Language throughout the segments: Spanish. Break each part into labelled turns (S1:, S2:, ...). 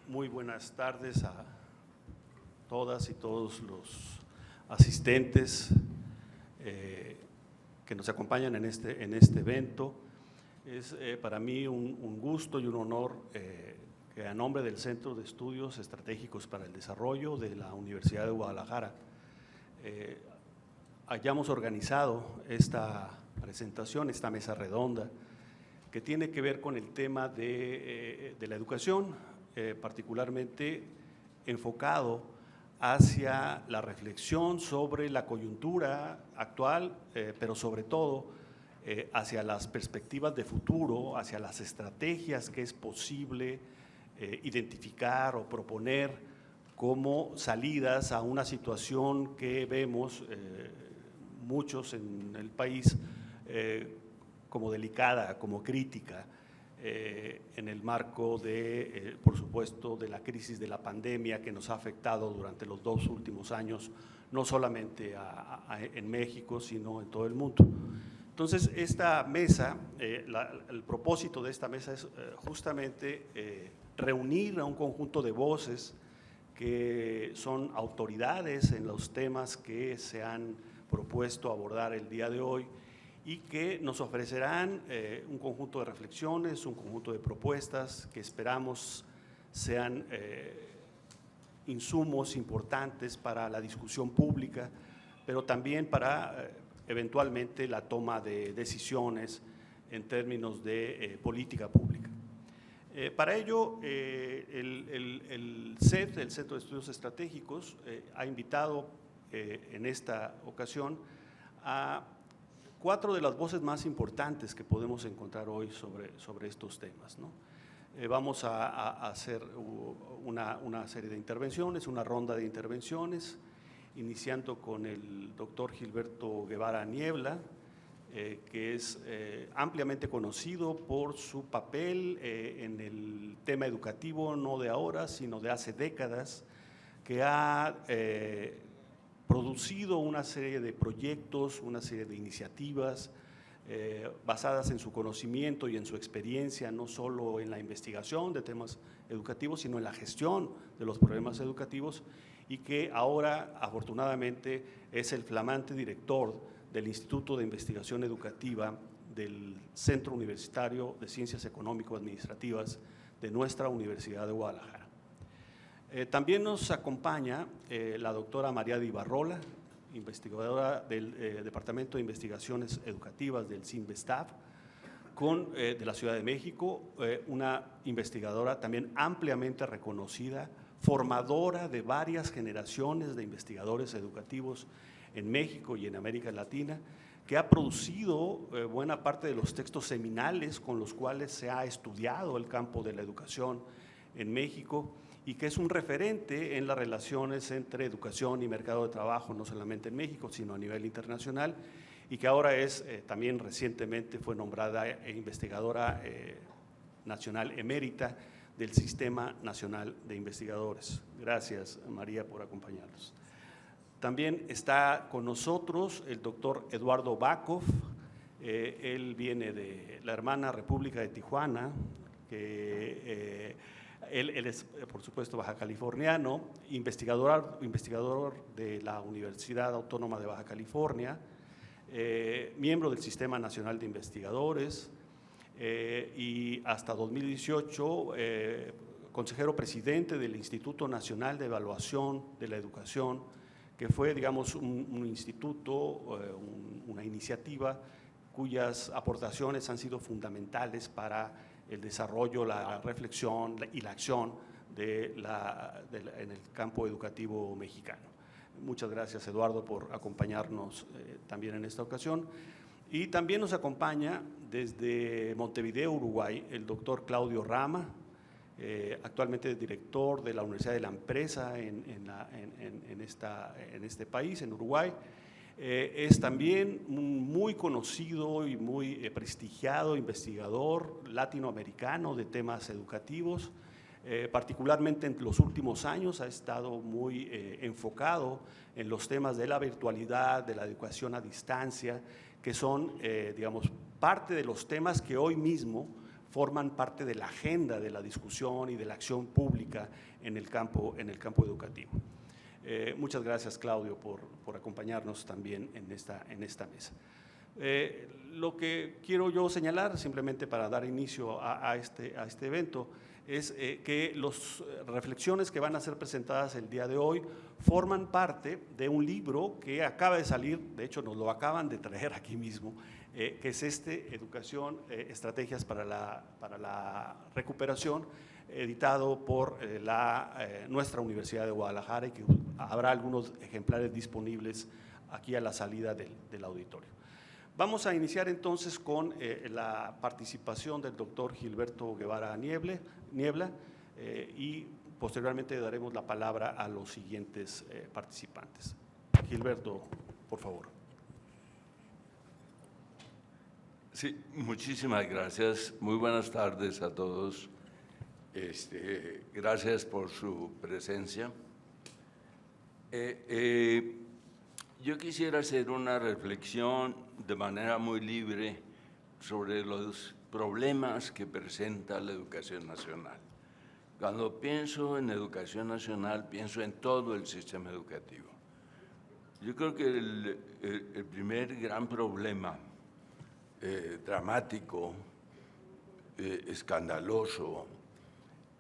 S1: Muy buenas tardes a todas y todos los asistentes que nos acompañan en este evento. Es para mí un gusto y un honor que a nombre del Centro de Estudios Estratégicos para el Desarrollo de la Universidad de Guadalajara hayamos organizado esta presentación, esta mesa redonda, que tiene que ver con el tema de la educación, particularmente enfocado hacia la reflexión sobre la coyuntura actual, pero sobre todo hacia las perspectivas de futuro, hacia las estrategias que es posible identificar o proponer como salidas a una situación que vemos muchos en el país como delicada, como crítica, en el marco de, por supuesto, de la crisis de la pandemia que nos ha afectado durante los 2 últimos años, no solamente en México, sino en todo el mundo. Entonces, esta mesa, el propósito de esta mesa es justamente reunir a un conjunto de voces que son autoridades en los temas que se han propuesto abordar el día de hoy y que nos ofrecerán un conjunto de reflexiones, un conjunto de propuestas que esperamos sean insumos importantes para la discusión pública, pero también para eventualmente la toma de decisiones en términos de política pública. Para ello, el CED, el Centro de Estudios Estratégicos, ha invitado en esta ocasión a 4 de las voces más importantes que podemos encontrar hoy sobre estos temas, ¿no? Vamos a hacer una serie de intervenciones, una ronda de intervenciones, iniciando con el doctor Gilberto Guevara Niebla, que es ampliamente conocido por su papel en el tema educativo, no de ahora, sino de hace décadas, que ha producido una serie de proyectos, una serie de iniciativas basadas en su conocimiento y en su experiencia, no solo en la investigación de temas educativos, sino en la gestión de los problemas educativos, y que ahora, afortunadamente, es el flamante director del Instituto de Investigación Educativa del Centro Universitario de Ciencias Económico-Administrativas de nuestra Universidad de Guadalajara. También nos acompaña la doctora María de Ibarrola, investigadora del Departamento de Investigaciones Educativas del CINVESTAF, de la Ciudad de México, una investigadora también ampliamente reconocida, formadora de varias generaciones de investigadores educativos en México y en América Latina, que ha producido buena parte de los textos seminales con los cuales se ha estudiado el campo de la educación en México, y que es un referente en las relaciones entre educación y mercado de trabajo, no solamente en México, sino a nivel internacional, y que ahora también recientemente fue nombrada investigadora nacional emérita del Sistema Nacional de Investigadores. Gracias, María, por acompañarnos. También está con nosotros el doctor Eduardo Bakov. Él viene de la hermana República de Tijuana, que él es, por supuesto, baja californiano, investigador de la Universidad Autónoma de Baja California, miembro del Sistema Nacional de Investigadores y hasta 2018 consejero presidente del Instituto Nacional de Evaluación de la Educación, que fue, digamos, un instituto, una iniciativa cuyas aportaciones han sido fundamentales para el desarrollo, la reflexión y la acción en el campo educativo mexicano. Muchas gracias, Eduardo, por acompañarnos también en esta ocasión. Y también nos acompaña desde Montevideo, Uruguay, el doctor Claudio Rama, actualmente director de la Universidad de la Empresa en este país, en Uruguay. Es también un muy conocido y muy prestigiado investigador latinoamericano de temas educativos. Particularmente en los últimos años ha estado muy enfocado en los temas de la virtualidad, de la educación a distancia, que son, digamos, parte de los temas que hoy mismo forman parte de la agenda de la discusión y de la acción pública en el campo educativo. Muchas gracias, Claudio, por acompañarnos también en esta mesa. Lo que quiero yo señalar, simplemente para dar inicio a este evento, es que las reflexiones que van a ser presentadas el día de hoy forman parte de un libro que acaba de salir, de hecho nos lo acaban de traer aquí mismo, que es Educación, Estrategias para la Recuperación, editado por nuestra Universidad de Guadalajara, y que habrá algunos ejemplares disponibles aquí a la salida del auditorio. Vamos a iniciar entonces con la participación del doctor Gilberto Guevara Niebla y posteriormente daremos la palabra a los siguientes participantes. Gilberto, por favor.
S2: Sí, muchísimas gracias. Muy buenas tardes a todos. Gracias por su presencia. Yo quisiera hacer una reflexión de manera muy libre sobre los problemas que presenta la educación nacional. Cuando pienso en educación nacional, pienso en todo el sistema educativo. Yo creo que el primer gran problema dramático, escandaloso,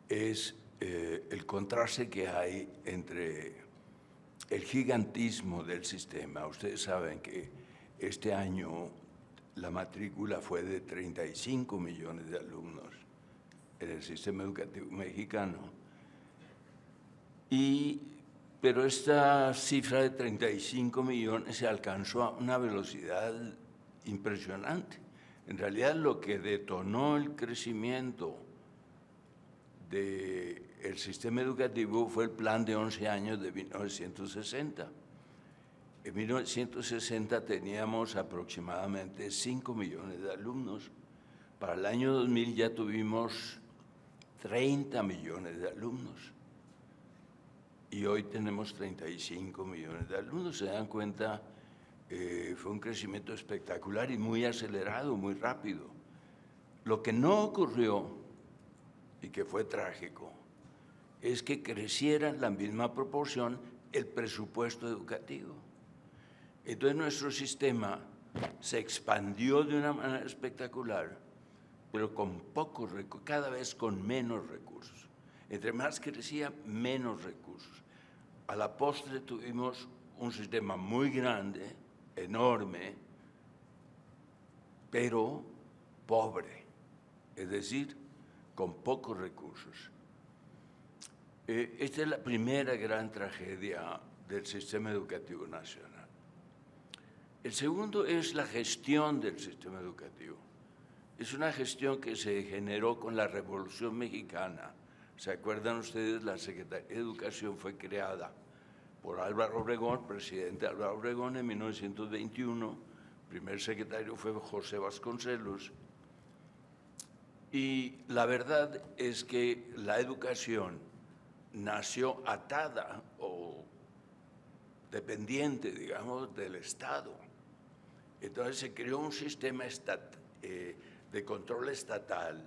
S2: es el contraste que hay entre el gigantismo del sistema. Ustedes saben que este año la matrícula fue de 35 millones de alumnos en el sistema educativo mexicano. Pero esta cifra de 35 millones se alcanzó a una velocidad impresionante. En realidad, lo que detonó el crecimiento del sistema educativo fue el plan de 11 años de 1960. En 1960 teníamos aproximadamente 5 millones de alumnos. Para el año 2000 ya tuvimos 30 millones de alumnos. Y hoy tenemos 35 millones de alumnos. Se dan cuenta, fue un crecimiento espectacular y muy acelerado, muy rápido. Lo que no ocurrió, y que fue trágico, es que creciera en la misma proporción el presupuesto educativo. Entonces nuestro sistema se expandió de una manera espectacular, pero con pocos recursos, cada vez con menos recursos. Entre más crecía, menos recursos. A la postre tuvimos un sistema muy grande, enorme, pero pobre, es decir, con pocos recursos. Esta es la primera gran tragedia del sistema educativo nacional. El segundo es la gestión del sistema educativo. Es una gestión que se generó con la Revolución Mexicana. ¿Se acuerdan ustedes? La Secretaría de Educación fue creada por Álvaro Obregón, presidente Álvaro Obregón, en 1921. El primer secretario fue José Vasconcelos. Y la verdad es que la educación nació atada o dependiente, digamos, del Estado. Entonces se creó un sistema de control estatal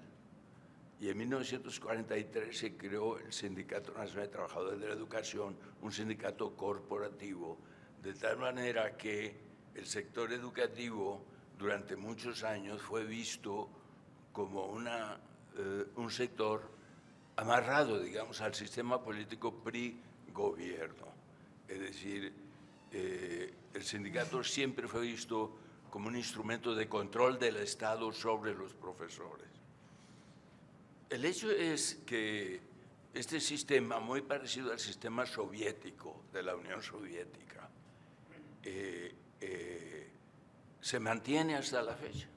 S2: y en 1943 se creó el Sindicato Nacional de Trabajadores de la Educación, un sindicato corporativo, de tal manera que el sector educativo durante muchos años fue visto como un sector amarrado, digamos, al sistema político PRI-gobierno. Es decir, el sindicato siempre fue visto como un instrumento de control del Estado sobre los profesores. El hecho es que este sistema, muy parecido al sistema soviético de la Unión Soviética, se mantiene hasta la fecha.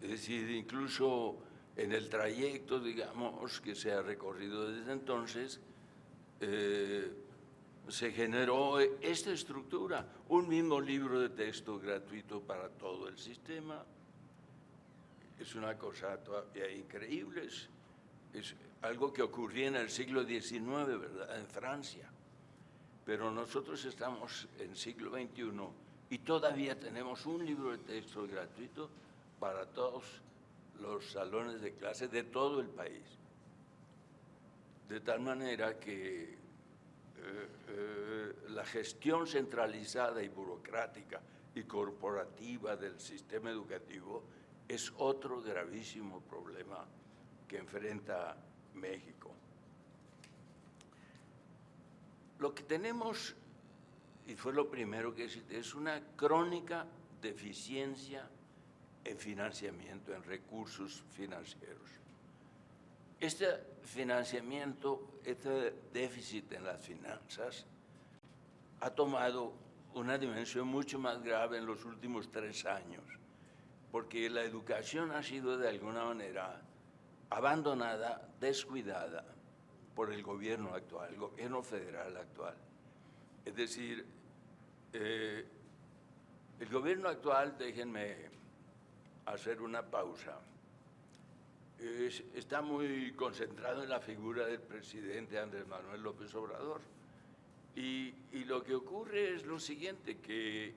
S2: Es decir, incluso en el trayecto, digamos, que se ha recorrido desde entonces, se generó esta estructura, un mismo libro de texto gratuito para todo el sistema. Es una cosa todavía increíble, es algo que ocurría en el siglo XIX, ¿verdad?, en Francia. Pero nosotros estamos en siglo XXI y todavía tenemos un libro de texto gratuito para todos los salones de clase de todo el país. De tal manera que la gestión centralizada y burocrática y corporativa del sistema educativo es otro gravísimo problema que enfrenta México. Lo que tenemos, y fue lo primero que cité, es una crónica deficiencia en financiamiento, en recursos financieros. Este financiamiento, este déficit en las finanzas, ha tomado una dimensión mucho más grave en los últimos 3 años, porque la educación ha sido de alguna manera abandonada, descuidada por el gobierno actual, el gobierno federal actual. Es decir, el gobierno actual, déjenme hacer una pausa, está muy concentrado en la figura del presidente Andrés Manuel López Obrador. Y lo que ocurre es lo siguiente, que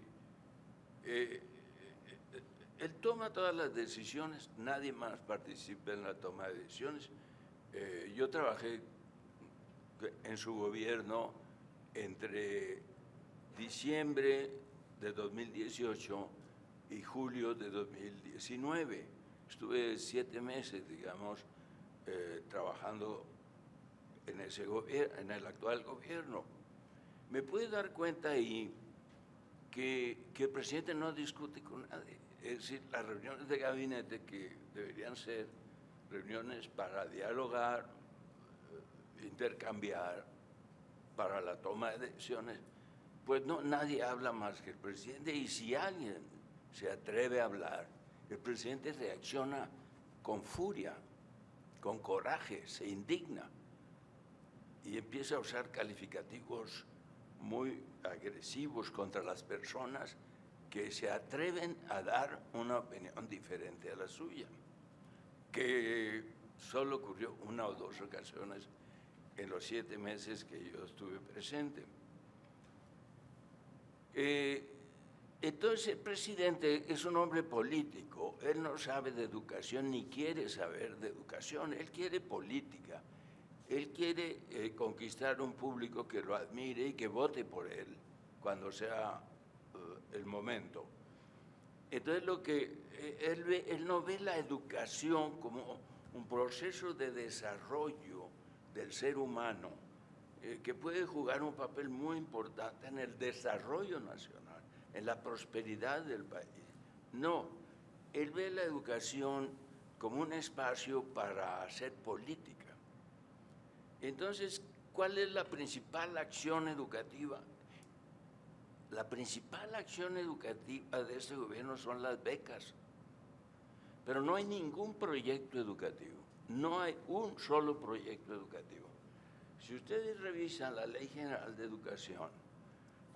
S2: él toma todas las decisiones, nadie más participa en la toma de decisiones. Yo trabajé en su gobierno entre diciembre de 2018 y julio de 2019. Estuve 7 meses, digamos, trabajando en el actual gobierno. Me puede dar cuenta ahí que el presidente no discute con nadie. Es decir, las reuniones de gabinete, que deberían ser reuniones para dialogar, intercambiar, para la toma de decisiones, pues no, nadie habla más que el presidente. Y si alguien se atreve a hablar, el presidente reacciona con furia, con coraje, se indigna y empieza a usar calificativos muy agresivos contra las personas que se atreven a dar una opinión diferente a la suya, que solo ocurrió 1 o 2 ocasiones en los 7 meses que yo estuve presente. Entonces el presidente es un hombre político, él no sabe de educación ni quiere saber de educación, él quiere política. Él quiere conquistar un público que lo admire y que vote por él cuando sea el momento. Entonces, él no ve la educación como un proceso de desarrollo del ser humano que puede jugar un papel muy importante en el desarrollo nacional, en la prosperidad del país. No, él ve la educación como un espacio para hacer política. Entonces, ¿cuál es la principal acción educativa? La principal acción educativa de este gobierno son las becas. Pero no hay ningún proyecto educativo, no hay un solo proyecto educativo. Si ustedes revisan la Ley General de Educación,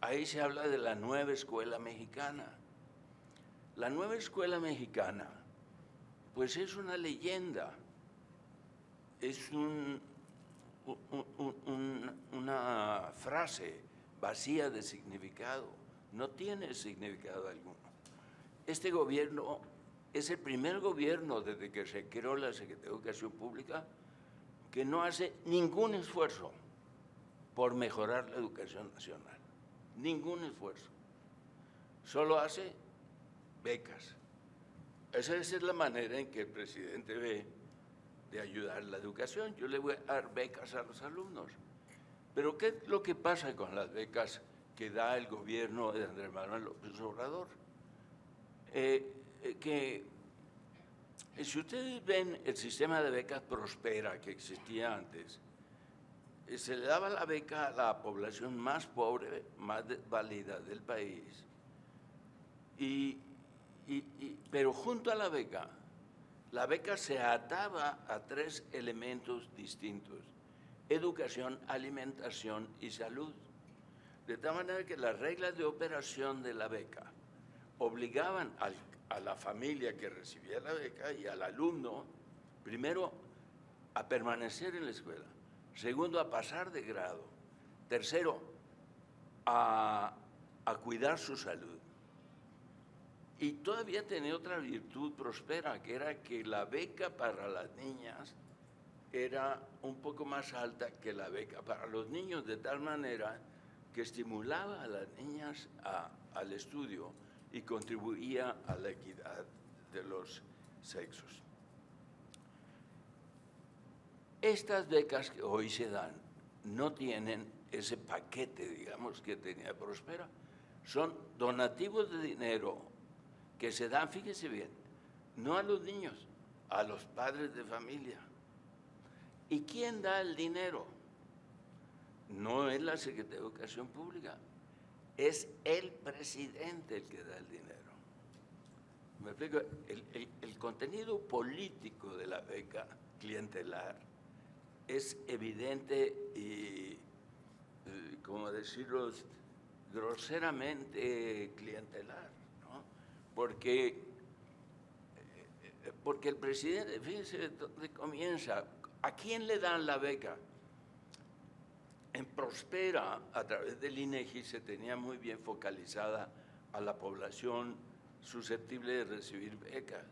S2: ahí se habla de la nueva escuela mexicana. La nueva escuela mexicana, pues es una leyenda, es una frase vacía de significado, no tiene significado alguno. Este gobierno es el primer gobierno desde que se creó la Secretaría de Educación Pública que no hace ningún esfuerzo por mejorar la educación nacional, ningún esfuerzo. Solo hace becas. Esa es la manera en que el presidente ve de ayudar la educación. Yo le voy a dar becas a los alumnos. Pero ¿qué es lo que pasa con las becas que da el gobierno de Andrés Manuel López Obrador? Que si ustedes ven el sistema de becas Prospera que existía antes, se le daba la beca a la población más pobre, más desvalida del país, pero junto a la beca se ataba a 3 elementos distintos: educación, alimentación y salud. De tal manera que las reglas de operación de la beca obligaban a la familia que recibía la beca y al alumno, primero, a permanecer en la escuela; segundo, a pasar de grado; tercero, a cuidar su salud. Y todavía tenía otra virtud próspera, que era que la beca para las niñas era un poco más alta que la beca para los niños, de tal manera que estimulaba a las niñas al estudio y contribuía a la equidad de los sexos. Estas becas que hoy se dan no tienen ese paquete, digamos, que tenía Prospera. Son donativos de dinero que se dan, fíjese bien, no a los niños, a los padres de familia. ¿Y quién da el dinero? No es la Secretaría de Educación Pública, es el presidente el que da el dinero. ¿Me explico? El contenido político de la beca clientelar es evidente y, ¿cómo decirlo?, groseramente clientelar, ¿no? Porque el presidente, fíjense dónde comienza, ¿a quién le dan la beca? En Prospera, a través del INEGI, se tenía muy bien focalizada a la población susceptible de recibir becas.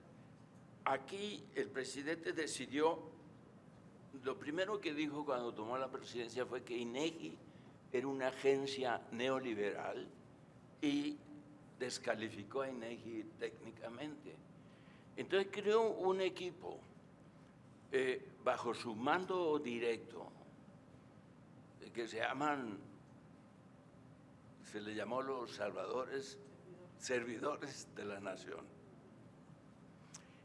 S2: Aquí el presidente decidió, lo primero que dijo cuando tomó la presidencia fue que INEGI era una agencia neoliberal y descalificó a INEGI técnicamente. Entonces creó un equipo bajo su mando directo, que se le llamó los servidores de la nación.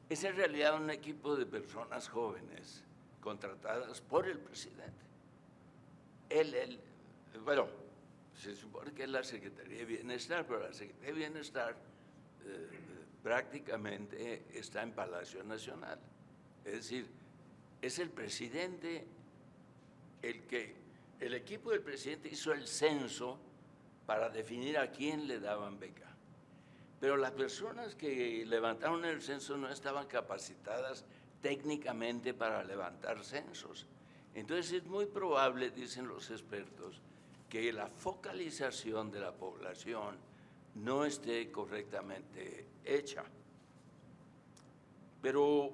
S2: Es en realidad un equipo de personas jóvenes contratadas por el presidente. Bueno, se supone que es la Secretaría de Bienestar, pero la Secretaría de Bienestar prácticamente está en Palacio Nacional. Es decir, es el presidente el equipo del presidente hizo el censo para definir a quién le daban beca. Pero las personas que levantaron el censo no estaban capacitadas técnicamente para levantar censos. Entonces es muy probable, dicen los expertos, que la focalización de la población no esté correctamente hecha. Pero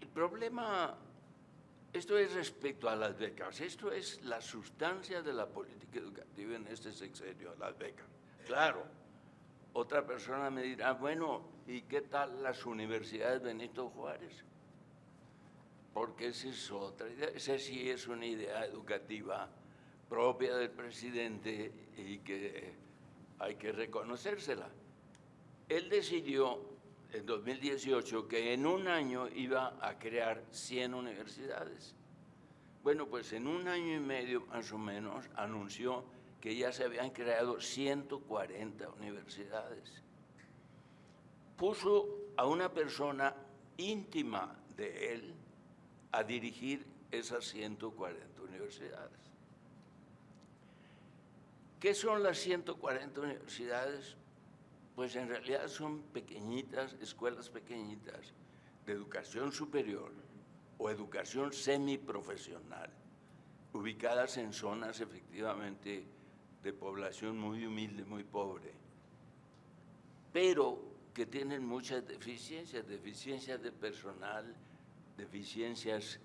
S2: el problema, esto es respecto a las becas, esto es la sustancia de la política educativa en este sexenio, las becas. Claro, otra persona me dirá, bueno, ¿y qué tal las universidades Benito Juárez? Porque esa es otra idea, esa sí es una idea educativa propia del presidente y que hay que reconocérsela. Él decidió en 2018 que en un año iba a crear 100 universidades. Bueno, pues en un año y medio más o menos anunció que ya se habían creado 140 universidades. Puso a una persona íntima de él a dirigir esas 140 universidades. ¿Qué son las 140 universidades? Pues en realidad son pequeñitas, escuelas pequeñitas de educación superior o educación semiprofesional, ubicadas en zonas efectivamente de población muy humilde, muy pobre, pero que tienen muchas deficiencias de personal, deficiencias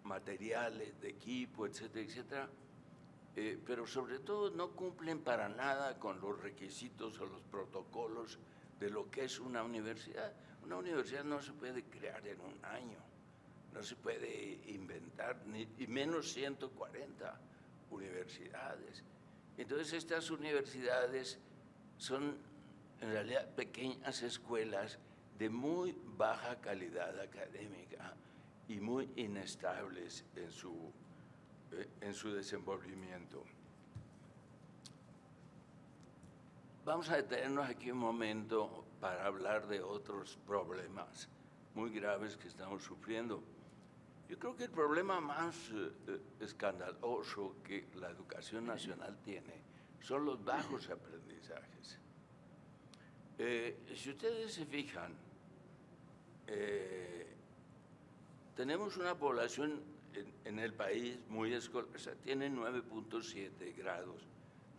S2: materiales, de equipo, etcétera, etcétera, pero sobre todo no cumplen para nada con los requisitos o los protocolos de lo que es una universidad. Una universidad no se puede crear en un año, no se puede inventar, y menos 140 universidades. Entonces estas universidades son en realidad pequeñas escuelas de muy baja calidad académica y muy inestables en su desenvolvimiento. Vamos a detenernos aquí un momento para hablar de otros problemas muy graves que estamos sufriendo. Yo creo que el problema más escandaloso que la educación nacional tiene son los bajos aprendizajes. Si ustedes se fijan, tenemos una población en el país muy escolar, o sea, tiene 9.7 grados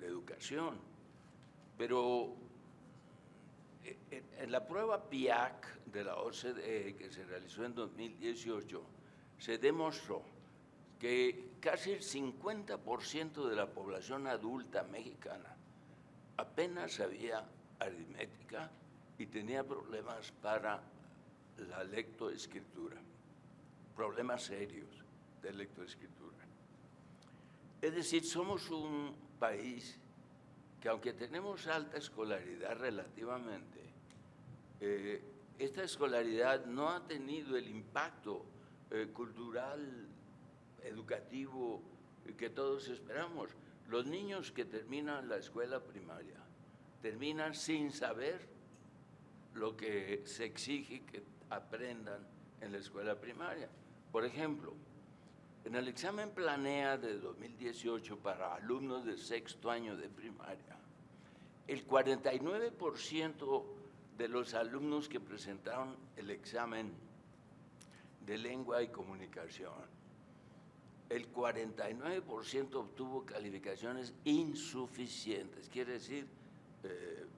S2: de educación. Pero en la prueba PIAAC de la OCDE que se realizó en 2018, se demostró que casi el 50% de la población adulta mexicana apenas sabía aritmética y tenía problemas para la lectoescritura, problemas serios de lectoescritura. Es decir, somos un país que, aunque tenemos alta escolaridad relativamente, esta escolaridad no ha tenido el impacto cultural, educativo que todos esperamos. Los niños que terminan la escuela primaria terminan sin saber lo que se exige que aprendan en la escuela primaria. Por ejemplo, en el examen Planea de 2018 para alumnos de sexto año de primaria, el 49% de los alumnos que presentaron el examen de lengua y comunicación, el 49% obtuvo calificaciones insuficientes, quiere decir,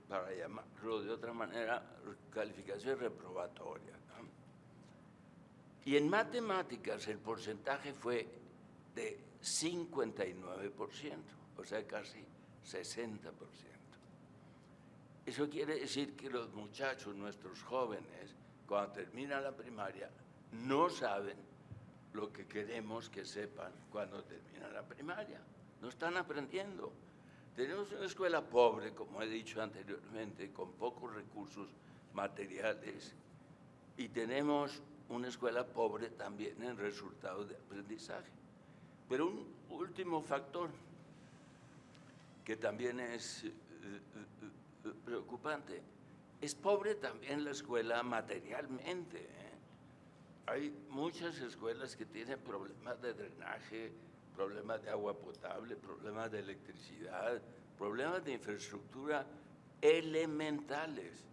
S2: para llamarlo de otra manera, calificaciones reprobatorias, ¿no? Y en matemáticas el porcentaje fue de 59%, o sea, casi 60%. Eso quiere decir que los muchachos, nuestros jóvenes, cuando terminan la primaria, no saben lo que queremos que sepan cuando terminan la primaria. No están aprendiendo. Tenemos una escuela pobre, como he dicho anteriormente, con pocos recursos materiales, y tenemos una escuela pobre también en resultados de aprendizaje. Pero un último factor que también es preocupante, es pobre también la escuela materialmente, ¿eh? Hay muchas escuelas que tienen problemas de drenaje, problemas de agua potable, problemas de electricidad, problemas de infraestructura elementales.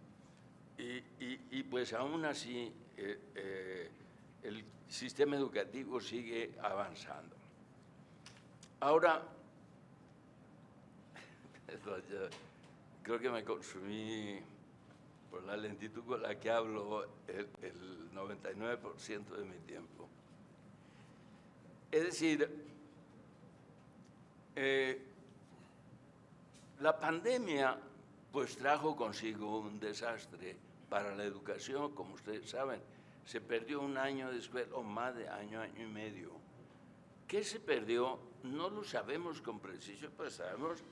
S2: Y pues aún así el sistema educativo sigue avanzando. Ahora, creo que me consumí por la lentitud con la que hablo el 99% de mi tiempo. Es decir, la pandemia pues trajo consigo un desastre para la educación, como ustedes saben. Se perdió un año de escuela, o más de año y medio. ¿Qué se perdió? No lo sabemos con precisión, pues sabemos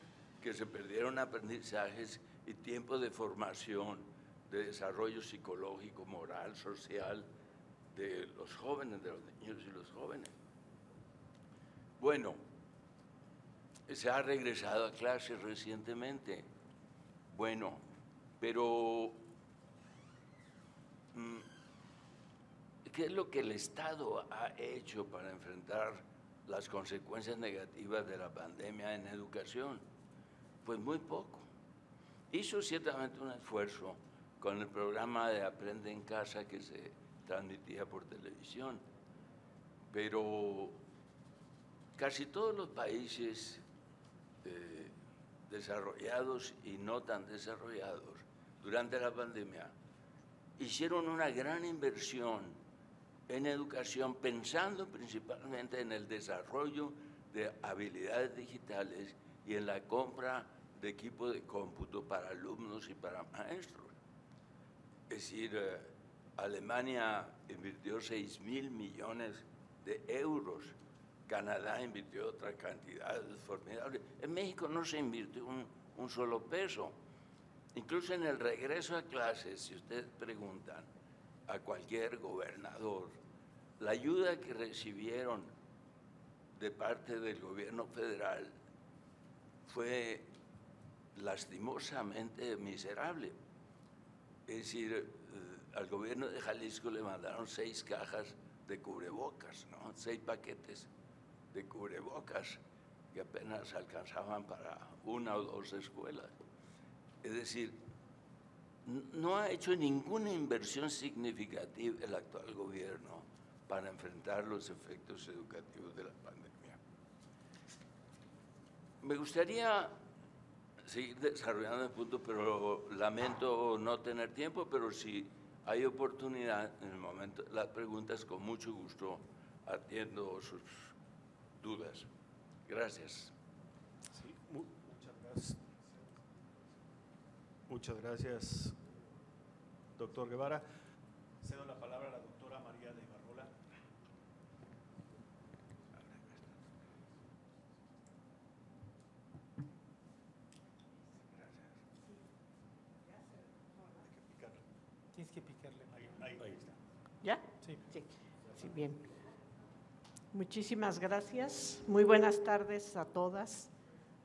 S2: que se perdieron aprendizajes y tiempo de formación, de desarrollo psicológico, moral, social, de los jóvenes, de los niños y los jóvenes. Bueno, se ha regresado a clases recientemente. Bueno, pero ¿qué es lo que el Estado ha hecho para enfrentar las consecuencias negativas de la pandemia en educación? Pues muy poco. Hizo ciertamente un esfuerzo con el programa de Aprende en Casa que se transmitía por televisión, pero casi todos los países desarrollados y no tan desarrollados durante la pandemia hicieron una gran inversión en educación, pensando principalmente en el desarrollo de habilidades digitales y en la compra de equipo de cómputo para alumnos y para maestros. Es decir, Alemania invirtió 6.000 millones de euros, Canadá invirtió otra cantidad formidable. En México no se invirtió un solo peso. Incluso en el regreso a clases, si ustedes preguntan a cualquier gobernador, la ayuda que recibieron de parte del gobierno federal fue lastimosamente miserable. Es decir, al gobierno de Jalisco le mandaron 6 cajas de cubrebocas, ¿no? 6 paquetes de cubrebocas que apenas alcanzaban para 1 o 2 escuelas. Es decir, no ha hecho ninguna inversión significativa el actual gobierno para enfrentar los efectos educativos de la pandemia. Me gustaría seguir desarrollando el punto, pero lamento no tener tiempo, pero si hay oportunidad en el momento de las preguntas, con mucho gusto atiendo sus dudas. Gracias.
S1: Sí, muchas gracias. Muchas gracias, doctor Guevara. Cedo la palabra a la doctora María de Ibarrola.
S3: Tienes que picarle.
S1: Ahí está.
S4: ¿Ya?
S3: Sí.
S4: Sí, bien. Muchísimas gracias. Muy buenas tardes a todas,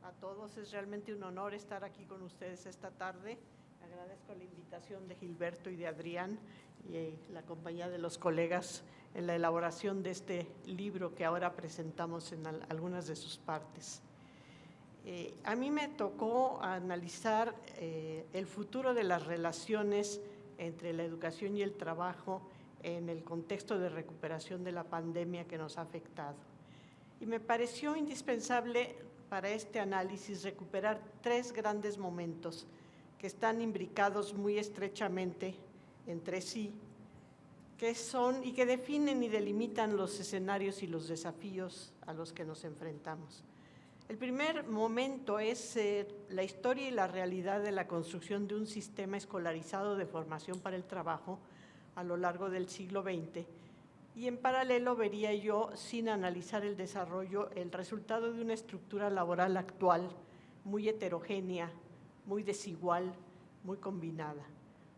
S4: a todos. Es realmente un honor estar aquí con ustedes esta tarde. Agradezco la invitación de Gilberto y de Adrián y la compañía de los colegas en la elaboración de este libro que ahora presentamos en algunas de sus partes. A mí me tocó analizar el futuro de las relaciones entre la educación y el trabajo en el contexto de recuperación de la pandemia que nos ha afectado. Y me pareció indispensable para este análisis recuperar 3 grandes momentos que están imbricados muy estrechamente entre sí, que son y que definen y delimitan los escenarios y los desafíos a los que nos enfrentamos. El primer momento es la historia y la realidad de la construcción de un sistema escolarizado de formación para el trabajo a lo largo del siglo XX, y en paralelo vería yo, sin analizar el desarrollo, el resultado de una estructura laboral actual muy heterogénea, muy desigual, muy combinada.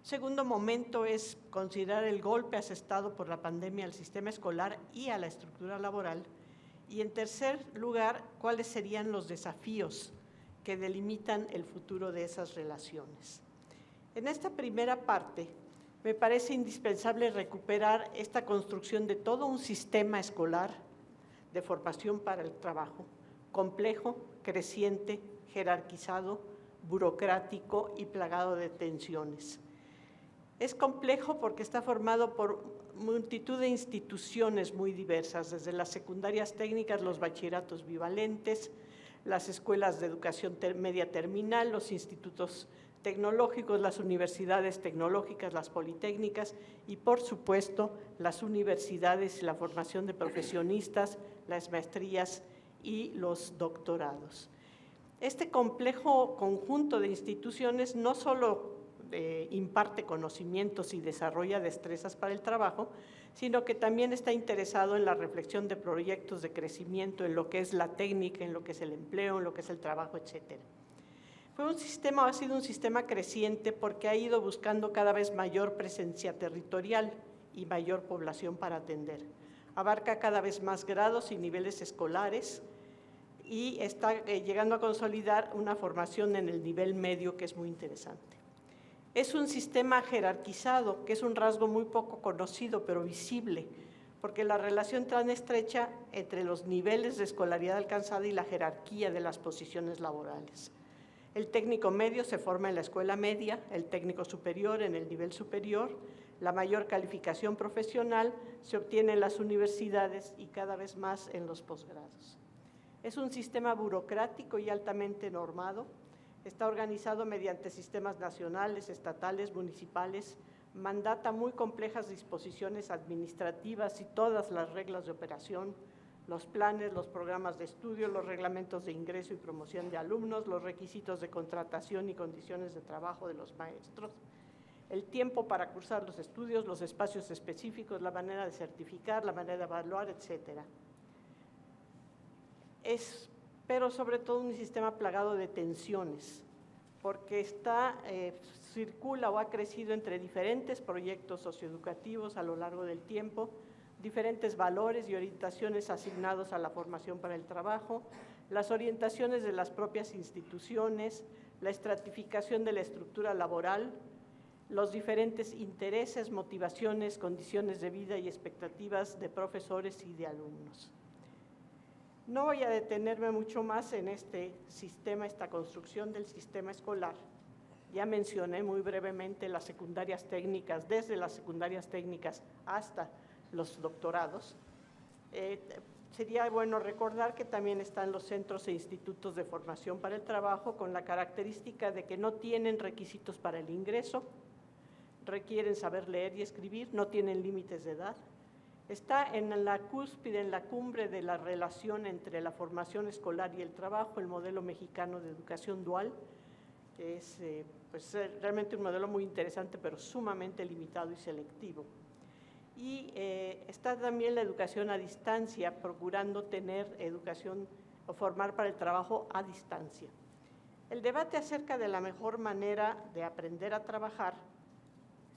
S4: Segundo momento es considerar el golpe asestado por la pandemia al sistema escolar y a la estructura laboral. Y en tercer lugar, cuáles serían los desafíos que delimitan el futuro de esas relaciones. En esta primera parte, me parece indispensable recuperar esta construcción de todo un sistema escolar de formación para el trabajo, complejo, creciente, jerarquizado, burocrático y plagado de tensiones. Es complejo porque está formado por multitud de instituciones muy diversas, desde las secundarias técnicas, los bachilleratos bivalentes, las escuelas de educación media terminal, los institutos tecnológicos, las universidades tecnológicas, las politécnicas y, por supuesto, las universidades y la formación de profesionistas, las maestrías y los doctorados. Este complejo conjunto de instituciones no solo imparte conocimientos y desarrolla destrezas para el trabajo, sino que también está interesado en la reflexión de proyectos de crecimiento, en lo que es la técnica, en lo que es el empleo, en lo que es el trabajo, etcétera. Ha sido un sistema creciente porque ha ido buscando cada vez mayor presencia territorial y mayor población para atender. Abarca cada vez más grados y niveles escolares y está llegando a consolidar una formación en el nivel medio que es muy interesante. Es un sistema jerarquizado, que es un rasgo muy poco conocido, pero visible, porque la relación tan estrecha entre los niveles de escolaridad alcanzada y la jerarquía de las posiciones laborales. El técnico medio se forma en la escuela media, el técnico superior en el nivel superior, la mayor calificación profesional se obtiene en las universidades y cada vez más en los posgrados. Es un sistema burocrático y altamente normado. Está organizado mediante sistemas nacionales, estatales, municipales, mandata muy complejas disposiciones administrativas y todas las reglas de operación, los planes, los programas de estudio, los reglamentos de ingreso y promoción de alumnos, los requisitos de contratación y condiciones de trabajo de los maestros, el tiempo para cursar los estudios, los espacios específicos, la manera de certificar, la manera de evaluar, etcétera. Pero sobre todo un sistema plagado de tensiones, porque circula o ha crecido entre diferentes proyectos socioeducativos a lo largo del tiempo, diferentes valores y orientaciones asignados a la formación para el trabajo, las orientaciones de las propias instituciones, la estratificación de la estructura laboral, los diferentes intereses, motivaciones, condiciones de vida y expectativas de profesores y de alumnos. No voy a detenerme mucho más en este sistema, esta construcción del sistema escolar. Ya mencioné muy brevemente las secundarias técnicas, desde las secundarias técnicas hasta los doctorados. sería bueno recordar que también están los centros e institutos de formación para el trabajo con la característica de que no tienen requisitos para el ingreso, requieren saber leer y escribir, no tienen límites de edad. Está en la cúspide, en la cumbre de la relación entre la formación escolar y el trabajo, el modelo mexicano de educación dual, que es realmente un modelo muy interesante, pero sumamente limitado y selectivo. Y está también la educación a distancia, procurando tener educación o formar para el trabajo a distancia. El debate acerca de la mejor manera de aprender a trabajar,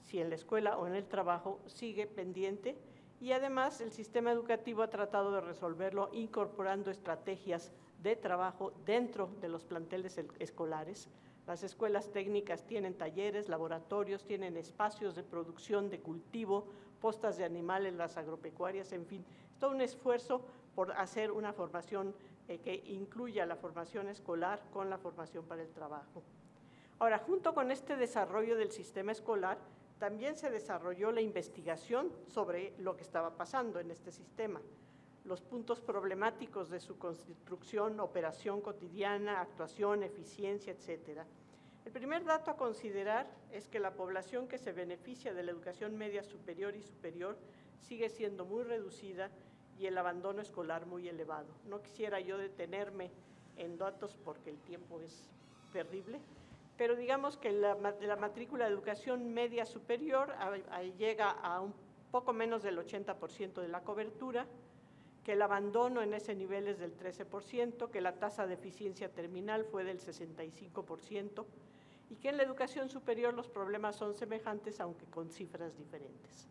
S4: si en la escuela o en el trabajo, sigue pendiente, y además el sistema educativo ha tratado de resolverlo incorporando estrategias de trabajo dentro de los planteles escolares. Las escuelas técnicas tienen talleres, laboratorios, tienen espacios de producción, de cultivo, postas de animales, las agropecuarias, en fin, todo un esfuerzo por hacer una formación que incluya la formación escolar con la formación para el trabajo. Ahora, junto con este desarrollo del sistema escolar, también se desarrolló la investigación sobre lo que estaba pasando en este sistema, los puntos problemáticos de su construcción, operación cotidiana, actuación, eficiencia, etcétera. El primer dato a considerar es que la población que se beneficia de la educación media superior y superior sigue siendo muy reducida y el abandono escolar muy elevado. No quisiera yo detenerme en datos porque el tiempo es terrible, pero digamos que la matrícula de educación media superior llega a un poco menos del 80% de la cobertura, que el abandono en ese nivel es del 13%, que la tasa de eficiencia terminal fue del 65%, y que en la educación superior los problemas son semejantes, aunque con cifras diferentes.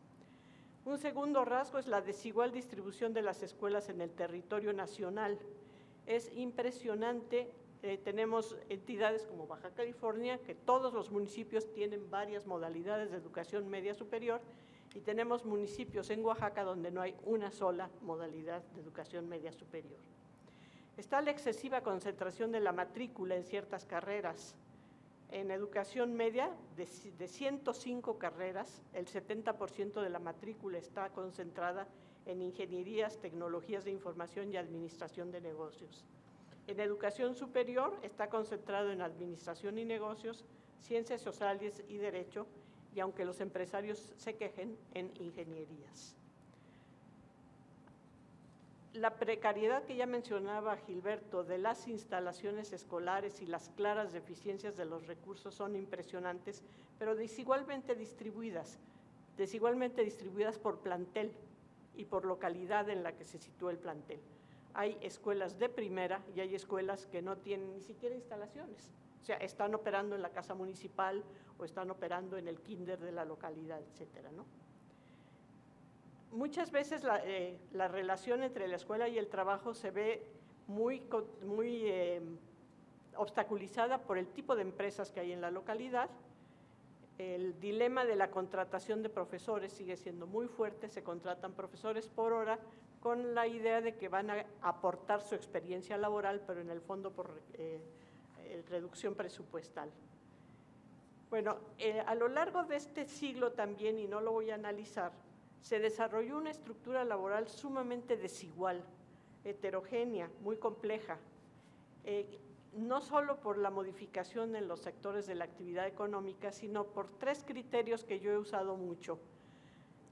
S4: Un segundo rasgo es la desigual distribución de las escuelas en el territorio nacional. Es impresionante. Tenemos entidades como Baja California, que todos los municipios tienen varias modalidades de educación media superior, y tenemos municipios en Oaxaca donde no hay una sola modalidad de educación media superior. Está la excesiva concentración de la matrícula en ciertas carreras. En educación media, de 105 carreras, el 70% de la matrícula está concentrada en ingenierías, tecnologías de información y administración de negocios. En educación superior está concentrado en administración y negocios, ciencias sociales y derecho, y aunque los empresarios se quejen, en ingenierías. La precariedad que ya mencionaba Gilberto de las instalaciones escolares y las claras deficiencias de los recursos son impresionantes, pero desigualmente distribuidas por plantel y por localidad en la que se sitúa el plantel. Hay escuelas de primera y hay escuelas que no tienen ni siquiera instalaciones, o sea, están operando en la casa municipal o están operando en el kinder de la localidad, etcétera, ¿no? Muchas veces la relación entre la escuela y el trabajo se ve muy obstaculizada por el tipo de empresas que hay en la localidad. El dilema de la contratación de profesores sigue siendo muy fuerte, se contratan profesores por hora con la idea de que van a aportar su experiencia laboral, pero en el fondo por reducción presupuestal. Bueno, a lo largo de este siglo también, y no lo voy a analizar, se desarrolló una estructura laboral sumamente desigual, heterogénea, muy compleja, no solo por la modificación en los sectores de la actividad económica, sino por tres criterios que yo he usado mucho.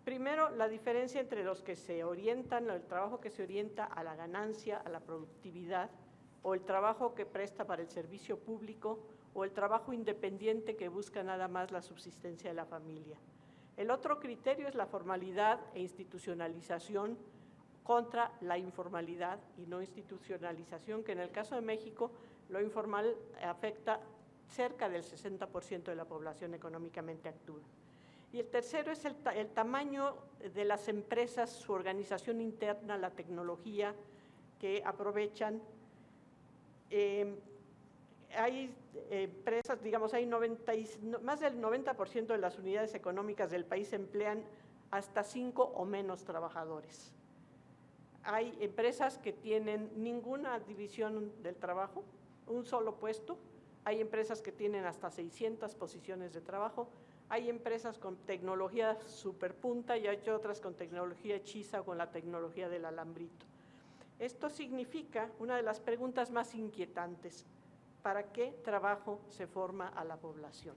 S4: Primero, la diferencia entre los que se orientan, el trabajo que se orienta a la ganancia, a la productividad, o el trabajo que presta para el servicio público, o el trabajo independiente que busca nada más la subsistencia de la familia. El otro criterio es la formalidad e institucionalización contra la informalidad y no institucionalización, que en el caso de México lo informal afecta cerca del 60% de la población económicamente activa. Y el tercero es el tamaño de las empresas, su organización interna, la tecnología que aprovechan. Hay empresas, digamos, más del 90% de las unidades económicas del país emplean hasta 5 o menos trabajadores. Hay empresas que tienen ninguna división del trabajo, un solo puesto. Hay empresas que tienen hasta 600 posiciones de trabajo. Hay empresas con tecnología superpunta y hay otras con tecnología hechiza o con la tecnología del alambrito. Esto significa una de las preguntas más inquietantes: ¿para qué trabajo se forma a la población?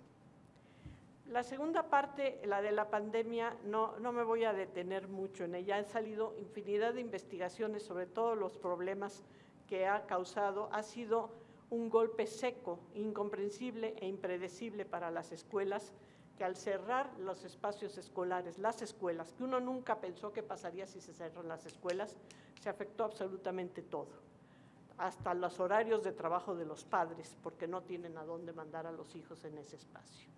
S4: La segunda parte, la de la pandemia, no me voy a detener mucho en ella. Han salido infinidad de investigaciones sobre todos los problemas que ha causado. Ha sido un golpe seco, incomprensible e impredecible para las escuelas, que al cerrar los espacios escolares, las escuelas, que uno nunca pensó que pasaría si se cerran las escuelas, se afectó absolutamente todo, hasta los horarios de trabajo de los padres, porque no tienen a dónde mandar a los hijos en ese espacio.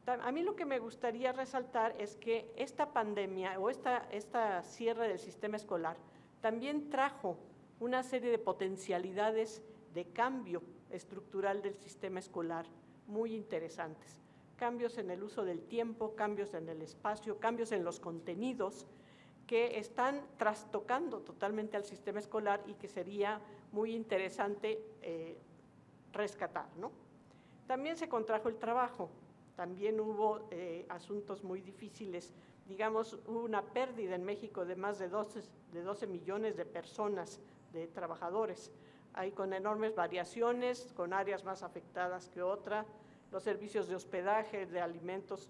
S4: A mí lo que me gustaría resaltar es que esta pandemia o esta cierre del sistema escolar también trajo una serie de potencialidades de cambio estructural del sistema escolar muy interesantes. Cambios en el uso del tiempo, cambios en el espacio, cambios en los contenidos que están trastocando totalmente al sistema escolar y que sería muy interesante rescatar, ¿no? También se contrajo el trabajo. También hubo asuntos muy difíciles, digamos, hubo una pérdida en México de más de 12 millones de personas, de trabajadores, hay con enormes variaciones, con áreas más afectadas que otras. Los servicios de hospedaje, de alimentos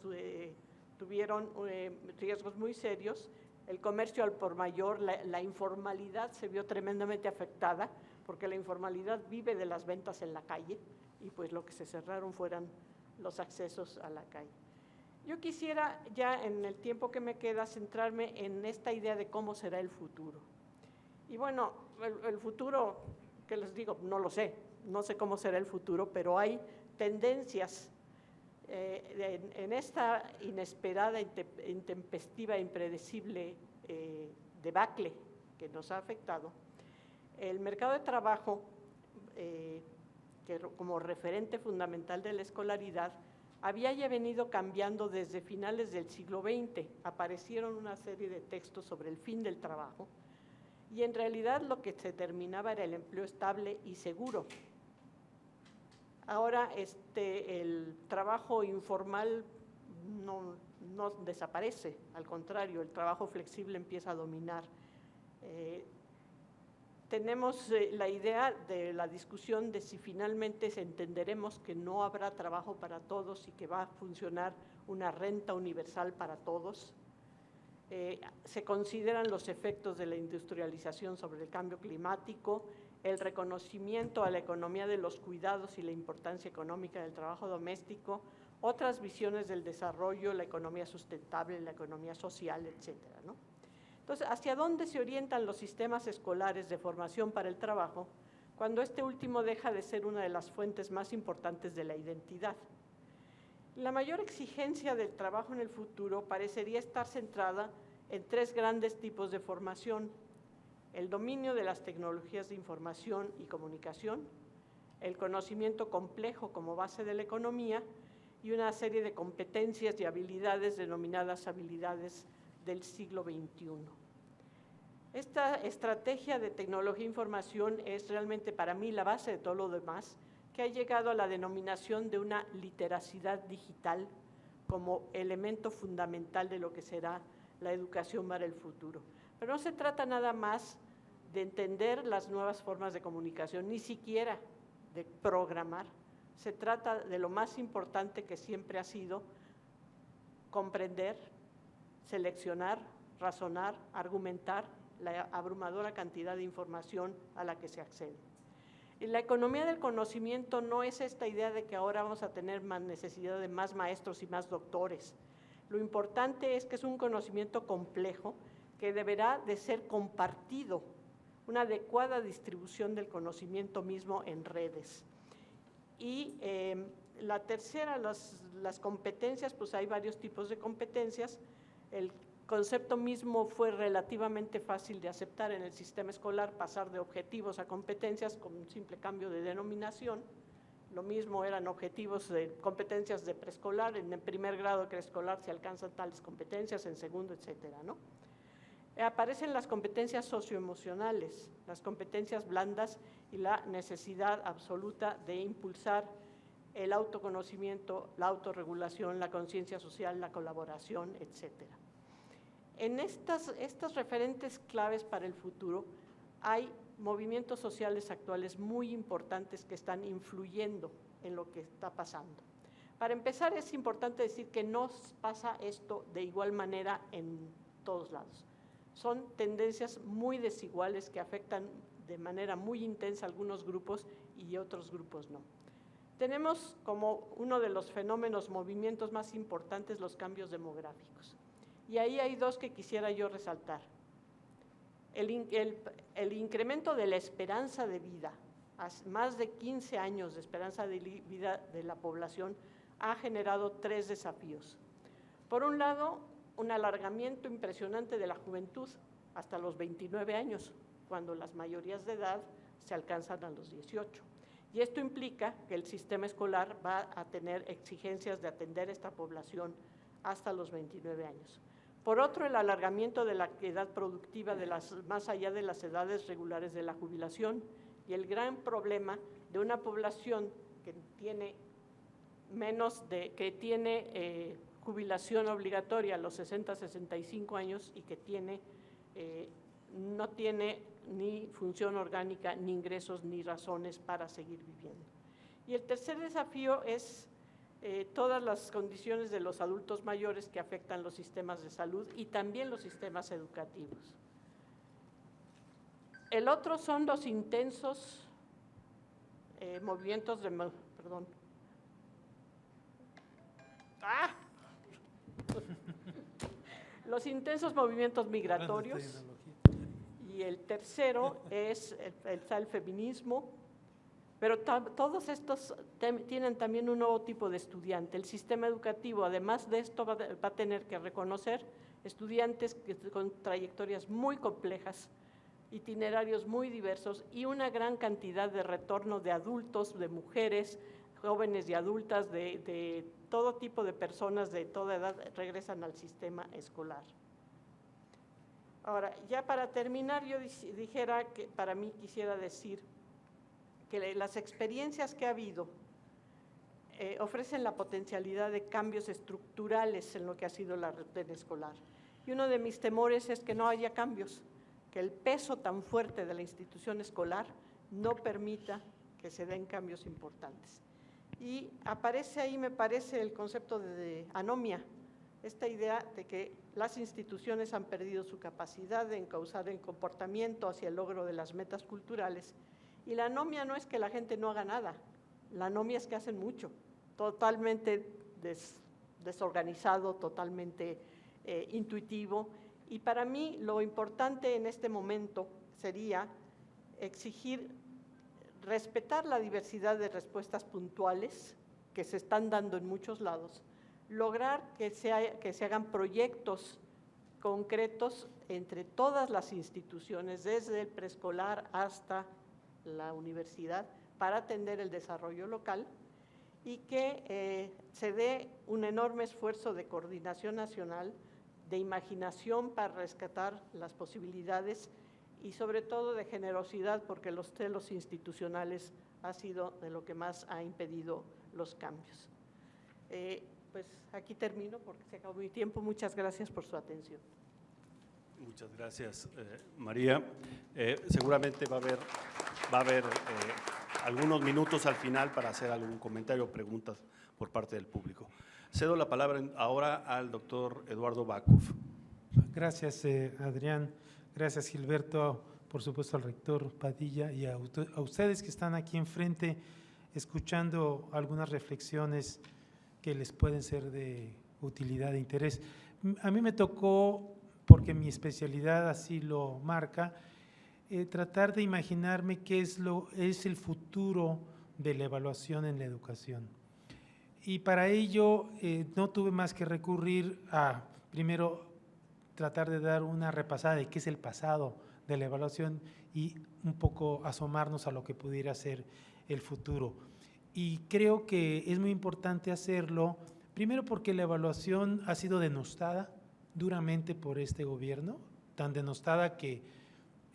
S4: tuvieron riesgos muy serios. El comercio al por mayor, la informalidad se vio tremendamente afectada, porque la informalidad vive de las ventas en la calle, y pues lo que se cerraron fueron los accesos a la calle. Yo quisiera ya en el tiempo que me queda centrarme en esta idea de cómo será el futuro. Y bueno, el futuro, ¿qué les digo? No lo sé, no sé cómo será el futuro, pero hay tendencias en esta inesperada, intempestiva, impredecible debacle que nos ha afectado. El mercado de trabajo, que como referente fundamental de la escolaridad, había ya venido cambiando desde finales del siglo XX. Aparecieron una serie de textos sobre el fin del trabajo y en realidad lo que se terminaba era el empleo estable y seguro. Ahora el trabajo informal no desaparece, al contrario, el trabajo flexible empieza a dominar. Tenemos la idea de la discusión de si finalmente entenderemos que no habrá trabajo para todos y que va a funcionar una renta universal para todos. Se consideran los efectos de la industrialización sobre el cambio climático, el reconocimiento a la economía de los cuidados y la importancia económica del trabajo doméstico, otras visiones del desarrollo, la economía sustentable, la economía social, etcétera, ¿no? Entonces, ¿hacia dónde se orientan los sistemas escolares de formación para el trabajo cuando este último deja de ser una de las fuentes más importantes de la identidad? La mayor exigencia del trabajo en el futuro parecería estar centrada en tres grandes tipos de formación: el dominio de las tecnologías de información y comunicación, el conocimiento complejo como base de la economía y una serie de competencias y habilidades denominadas habilidades del siglo XXI. Esta estrategia de tecnología e información es realmente para mí la base de todo lo demás, que ha llegado a la denominación de una literacidad digital como elemento fundamental de lo que será la educación para el futuro. Pero no se trata nada más de entender las nuevas formas de comunicación, ni siquiera de programar. Se trata de lo más importante que siempre ha sido comprender, seleccionar, razonar, argumentar la abrumadora cantidad de información a la que se accede. Y la economía del conocimiento no es esta idea de que ahora vamos a tener más necesidad de más maestros y más doctores. Lo importante es que es un conocimiento complejo que deberá de ser compartido, una adecuada distribución del conocimiento mismo en redes. Y la tercera, las competencias, pues hay varios tipos de competencias. El concepto mismo fue relativamente fácil de aceptar en el sistema escolar, pasar de objetivos a competencias con un simple cambio de denominación. Lo mismo eran objetivos de competencias de preescolar, en el primer grado de preescolar se alcanzan tales competencias, en segundo, etcétera, ¿no? Aparecen las competencias socioemocionales, las competencias blandas y la necesidad absoluta de impulsar el autoconocimiento, la autorregulación, la conciencia social, la colaboración, etcétera. En estas referentes claves para el futuro, hay movimientos sociales actuales muy importantes que están influyendo en lo que está pasando. Para empezar, es importante decir que no pasa esto de igual manera en todos lados. Son tendencias muy desiguales que afectan de manera muy intensa a algunos grupos y otros grupos no. Tenemos como uno de los fenómenos, movimientos más importantes, los cambios demográficos. Y ahí hay dos que quisiera yo resaltar. El incremento de la esperanza de vida, más de 15 años de esperanza de vida de la población, ha generado tres desafíos. Por un lado, un alargamiento impresionante de la juventud hasta los 29 años, cuando las mayorías de edad se alcanzan a los 18. Y esto implica que el sistema escolar va a tener exigencias de atender a esta población hasta los 29 años. Por otro, el alargamiento de la edad productiva más allá de las edades regulares de la jubilación y el gran problema de una población que tiene jubilación obligatoria a los 60, 65 años y que no tiene ni función orgánica, ni ingresos, ni razones para seguir viviendo. Y el tercer desafío es todas las condiciones de los adultos mayores que afectan los sistemas de salud y también los sistemas educativos. El otro son los intensos movimientos de… Perdón. ¡Ah! Los intensos movimientos migratorios. Y el tercero es el feminismo, pero todos estos tienen también un nuevo tipo de estudiante. El sistema educativo, además de esto, va a tener que reconocer estudiantes con trayectorias muy complejas, itinerarios muy diversos y una gran cantidad de retorno de adultos, de mujeres, jóvenes y adultas, de todo tipo de personas de toda edad regresan al sistema escolar. Ahora, ya para terminar, yo dijera que para mí quisiera decir que las experiencias que ha habido ofrecen la potencialidad de cambios estructurales en lo que ha sido la red escolar. Y uno de mis temores es que no haya cambios, que el peso tan fuerte de la institución escolar no permita que se den cambios importantes. Y aparece ahí, me parece, el concepto de anomia, esta idea de que las instituciones han perdido su capacidad de encauzar el comportamiento hacia el logro de las metas culturales. Y la anomia no es que la gente no haga nada, la anomia es que hacen mucho, totalmente desorganizado, totalmente intuitivo. Y para mí lo importante en este momento sería exigir respetar la diversidad de respuestas puntuales que se están dando en muchos lados, lograr que se hagan proyectos concretos entre todas las instituciones, desde el preescolar hasta la universidad, para atender el desarrollo local y que se dé un enorme esfuerzo de coordinación nacional, de imaginación para rescatar las posibilidades y sobre todo de generosidad, porque los celos institucionales ha sido de lo que más ha impedido los cambios. Pues aquí termino porque se acabó mi tiempo. Muchas gracias por su atención.
S1: Muchas gracias, María. Seguramente va a haber algunos minutos al final para hacer algún comentario o preguntas por parte del público. Cedo la palabra ahora al doctor Eduardo Backhoff.
S3: Gracias, Adrián. Gracias, Gilberto, por supuesto al rector Padilla y a ustedes que están aquí enfrente escuchando algunas reflexiones que les pueden ser de utilidad e interés. A mí me tocó, porque mi especialidad así lo marca, tratar de imaginarme qué es el futuro de la evaluación en la educación. Y para ello no tuve más que recurrir a, primero, tratar de dar una repasada de qué es el pasado de la evaluación y un poco asomarnos a lo que pudiera ser el futuro. Y creo que es muy importante hacerlo, primero porque la evaluación ha sido denostada duramente por este gobierno, tan denostada que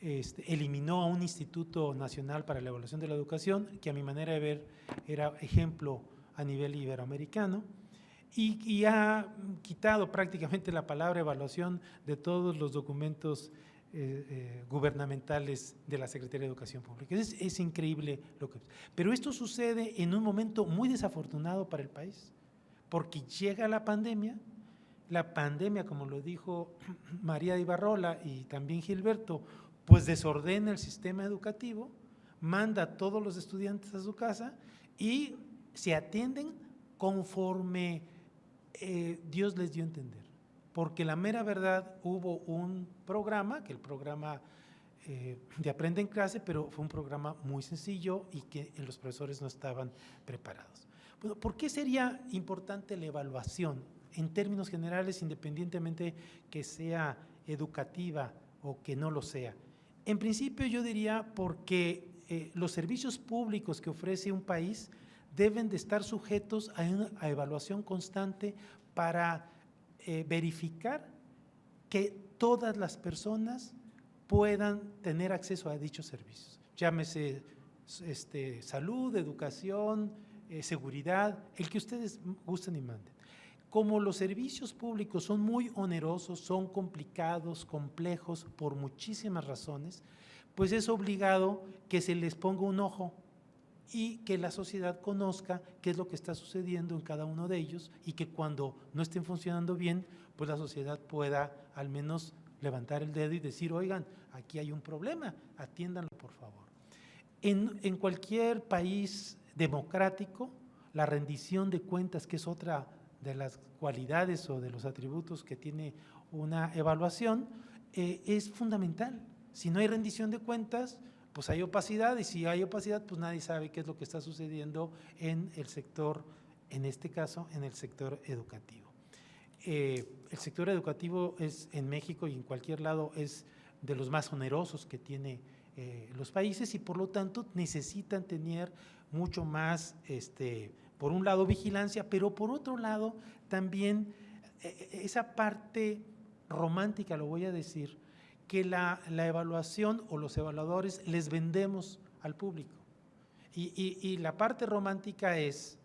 S3: eliminó a un Instituto Nacional para la Evaluación de la Educación, que a mi manera de ver era ejemplo a nivel iberoamericano, y ha quitado prácticamente la palabra evaluación de todos los documentos gubernamentales de la Secretaría de Educación Pública. Es increíble lo que… Pero esto sucede en un momento muy desafortunado para el país, porque llega la pandemia, como lo dijo María Ibarrola y también Gilberto, pues desordena el sistema educativo, manda a todos los estudiantes a su casa y se atienden conforme Dios les dio a entender. Porque la mera verdad, hubo un programa, que el programa de Aprende en Clase, pero fue un programa muy sencillo y que los profesores no estaban preparados. Bueno, ¿por qué sería importante la evaluación en términos generales, independientemente que sea educativa o que no lo sea? En principio yo diría porque los servicios públicos que ofrece un país deben de estar sujetos a evaluación constante para verificar que todas las personas puedan tener acceso a dichos servicios. Llámese salud, educación, seguridad, el que ustedes gusten y manden. Como los servicios públicos son muy onerosos, son complicados, complejos por muchísimas razones, pues es obligado que se les ponga un ojo y que la sociedad conozca qué es lo que está sucediendo en cada uno de ellos y que cuando no estén funcionando bien, pues la sociedad pueda al menos levantar el dedo y decir, oigan, aquí hay un problema, atiéndanlo por favor. En cualquier país democrático, la rendición de cuentas, que es otra de las cualidades o de los atributos que tiene una evaluación, es fundamental. Si no hay rendición de cuentas, pues hay opacidad, y si hay opacidad, pues nadie sabe qué es lo que está sucediendo en el sector, en este caso, en el sector educativo. El sector educativo es en México y en cualquier lado es de los más onerosos que tiene los países y por lo tanto necesitan tener mucho más, por un lado vigilancia, pero por otro lado también esa parte romántica, lo voy a decir, que la evaluación o los evaluadores les vendemos al público. Y la parte romántica es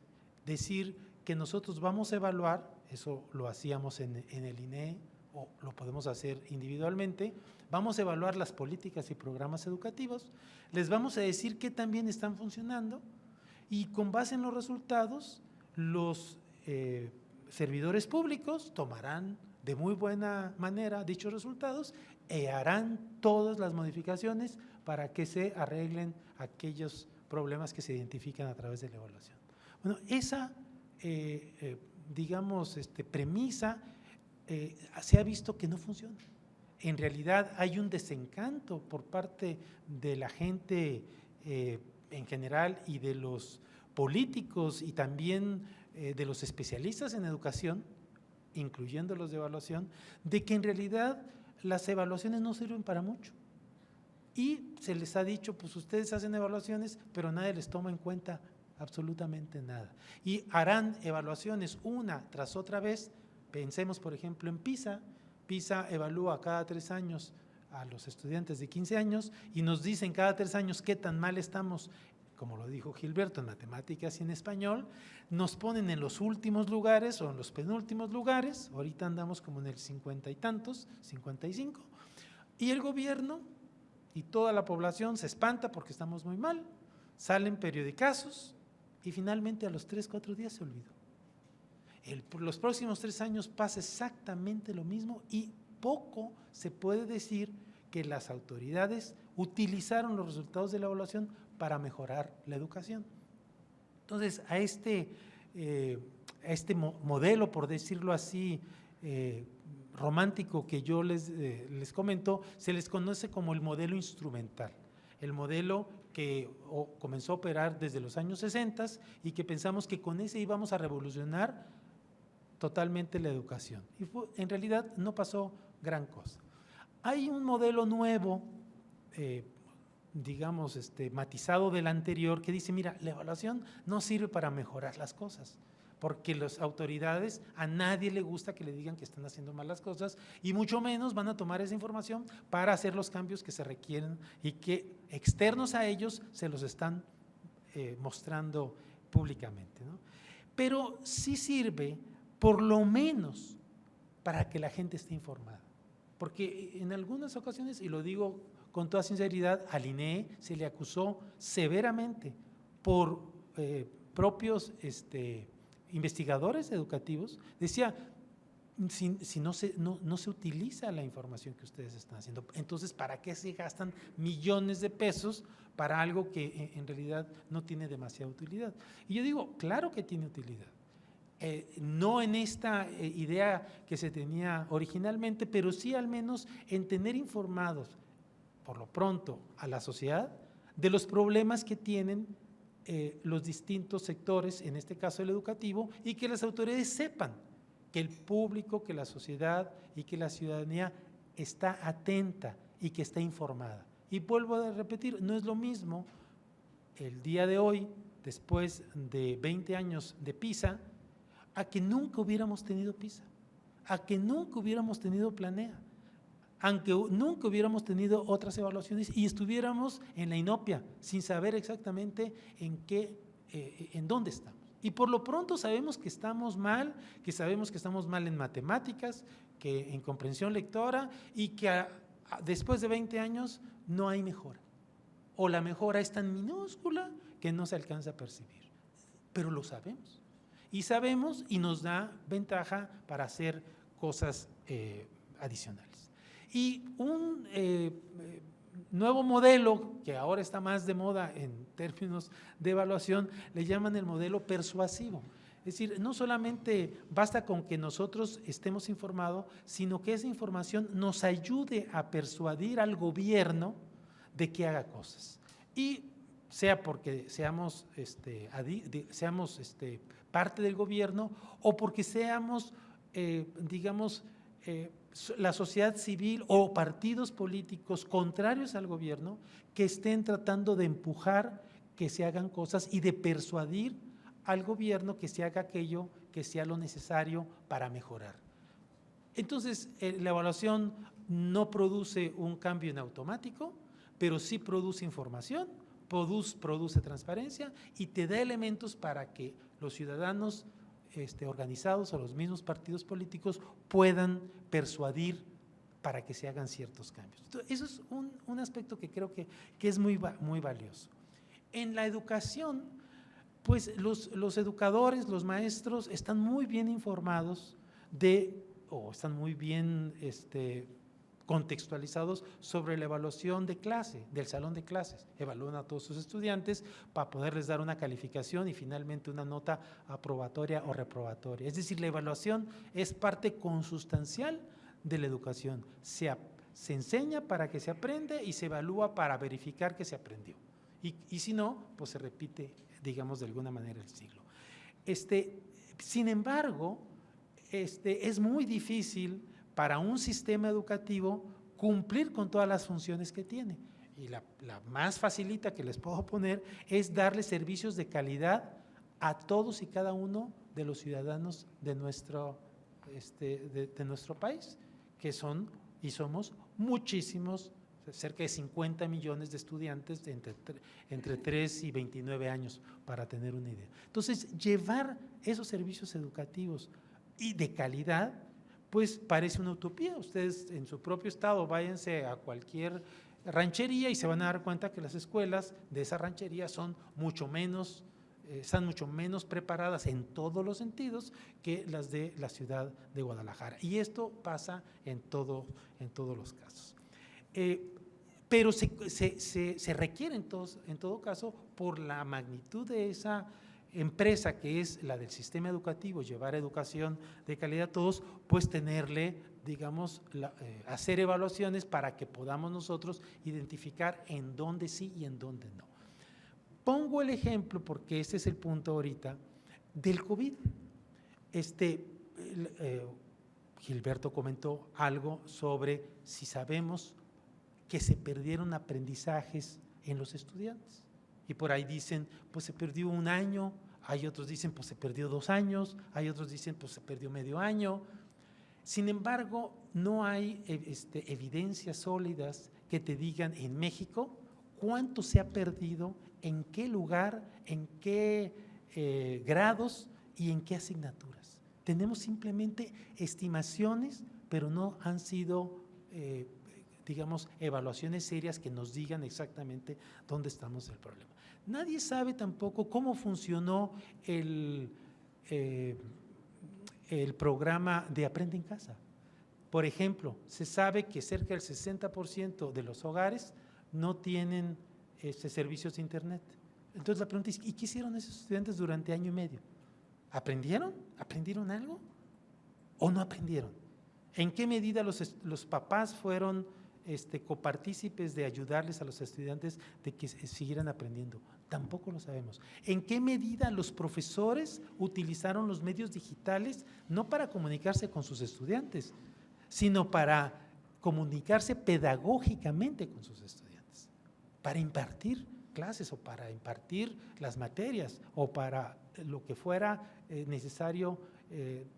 S3: decir que nosotros vamos a evaluar, eso lo hacíamos en el INEE o lo podemos hacer individualmente, vamos a evaluar las políticas y programas educativos, les vamos a decir qué tan bien están funcionando y con base en los resultados los servidores públicos tomarán de muy buena manera dichos resultados e harán todas las modificaciones para que se arreglen aquellos problemas que se identifican a través de la evaluación. Bueno, esa, premisa se ha visto que no funciona. En realidad hay un desencanto por parte de la gente en general y de los políticos y también de los especialistas en educación, incluyendo los de evaluación, de que en realidad las evaluaciones no sirven para mucho. Y se les ha dicho, pues ustedes hacen evaluaciones, pero nadie les toma en cuenta absolutamente nada. Y harán evaluaciones una tras otra vez. Pensemos, por ejemplo, en PISA. PISA evalúa cada 3 años a los estudiantes de 15 años y nos dicen cada 3 años qué tan mal estamos, como lo dijo Gilberto, en matemáticas y en español, nos ponen en los últimos lugares o en los penúltimos lugares, ahorita andamos como en el 50 y tantos, 55, y el gobierno y toda la población se espanta porque estamos muy mal, salen periodicazos y finalmente a los 3, 4 días se olvidó. Por los próximos 3 años pasa exactamente lo mismo y poco se puede decir que las autoridades utilizaron los resultados de la evaluación para mejorar la educación. Entonces, a este modelo, por decirlo así, romántico que yo les comento, se les conoce como el modelo instrumental, el modelo que comenzó a operar desde los años 60 y que pensamos que con ese íbamos a revolucionar totalmente la educación. Y en realidad no pasó gran cosa. Hay un modelo nuevo, matizado del anterior, que dice, mira, la evaluación no sirve para mejorar las cosas, porque las autoridades, a nadie le gusta que le digan que están haciendo mal las cosas y mucho menos van a tomar esa información para hacer los cambios que se requieren y que externos a ellos se los están mostrando públicamente, ¿no? Pero sí sirve por lo menos para que la gente esté informada. porque en algunas ocasiones, y lo digo con toda sinceridad, al INEE se le acusó severamente por propios investigadores educativos. Decía, si no se utiliza la información que ustedes están haciendo, entonces ¿para qué se gastan millones de pesos para algo que en realidad no tiene demasiada utilidad? Y yo digo, claro que tiene utilidad. No en esta idea que se tenía originalmente, pero sí al menos en tener informados, por lo pronto, a la sociedad de los problemas que tienen los distintos sectores, en este caso el educativo, y que las autoridades sepan que el público, que la sociedad y que la ciudadanía está atenta y que está informada. Y vuelvo a repetir, no es lo mismo el día de hoy, después de 20 años de PISA, a que nunca hubiéramos tenido PISA, a que nunca hubiéramos tenido Planea, aunque nunca hubiéramos tenido otras evaluaciones y estuviéramos en la inopia, sin saber exactamente en dónde estamos. Y por lo pronto sabemos que estamos mal, que sabemos que estamos mal en matemáticas, que en comprensión lectora, y que después de 20 años no hay mejora. O la mejora es tan minúscula que no se alcanza a percibir. Pero lo sabemos. Y sabemos y nos da ventaja para hacer cosas adicionales. Y un nuevo modelo que ahora está más de moda en términos de evaluación, le llaman el modelo persuasivo. Es decir, no solamente basta con que nosotros estemos informados, sino que esa información nos ayude a persuadir al gobierno de que haga cosas. Y sea porque seamos parte del gobierno o porque seamos, la sociedad civil o partidos políticos contrarios al gobierno que estén tratando de empujar que se hagan cosas y de persuadir al gobierno que se haga aquello que sea lo necesario para mejorar. Entonces, la evaluación no produce un cambio en automático, pero sí produce información, produce transparencia y te da elementos para que los ciudadanos organizados o los mismos partidos políticos puedan persuadir para que se hagan ciertos cambios. Entonces, eso es un aspecto que creo que es muy valioso. En la educación, pues los educadores, los maestros están muy bien informados están muy bien contextualizados sobre la evaluación de clase, del salón de clases. Evalúan a todos sus estudiantes para poderles dar una calificación y finalmente una nota aprobatoria o reprobatoria. Es decir, la evaluación es parte consustancial de la educación. Se enseña para que se aprende y se evalúa para verificar que se aprendió. Y si no, pues se repite, digamos, de alguna manera el ciclo. Sin embargo, es muy difícil para un sistema educativo cumplir con todas las funciones que tiene. Y la más facilita que les puedo poner es darle servicios de calidad a todos y cada uno de los ciudadanos de nuestro país, que son y somos muchísimos, cerca de 50 millones de estudiantes entre 3 y 29 años, para tener una idea. Entonces, llevar esos servicios educativos y de calidad, pues parece una utopía. Ustedes en su propio estado váyanse a cualquier ranchería y se van a dar cuenta que las escuelas de esa ranchería están mucho menos preparadas en todos los sentidos que las de la ciudad de Guadalajara. Y esto pasa en todos los casos. Pero se requiere en todo caso, por la magnitud de esa empresa que es la del sistema educativo, llevar educación de calidad a todos, pues tenerle, digamos, hacer evaluaciones para que podamos nosotros identificar en dónde sí y en dónde no. Pongo el ejemplo, porque este es el punto ahorita, del COVID. Gilberto comentó algo sobre si sabemos que se perdieron aprendizajes en los estudiantes. Y por ahí dicen, pues se perdió un año, hay otros dicen, pues se perdió 2 años, hay otros dicen, pues se perdió medio año. Sin embargo, no hay evidencias sólidas que te digan en México cuánto se ha perdido, en qué lugar, en qué grados y en qué asignaturas. Tenemos simplemente estimaciones, pero no han sido digamos, evaluaciones serias que nos digan exactamente dónde estamos en el problema. Nadie sabe tampoco cómo funcionó el programa de Aprende en Casa. Por ejemplo, se sabe que cerca del 60% de los hogares no tienen servicios de internet. Entonces la pregunta es, ¿y qué hicieron esos estudiantes durante año y medio? ¿Aprendieron? ¿Aprendieron algo? ¿O no aprendieron? ¿En qué medida los papás fueron copartícipes de ayudarles a los estudiantes de que siguieran aprendiendo? Tampoco lo sabemos. ¿En qué medida los profesores utilizaron los medios digitales no para comunicarse con sus estudiantes, sino para comunicarse pedagógicamente con sus estudiantes, para impartir clases o para impartir las materias o para lo que fuera necesario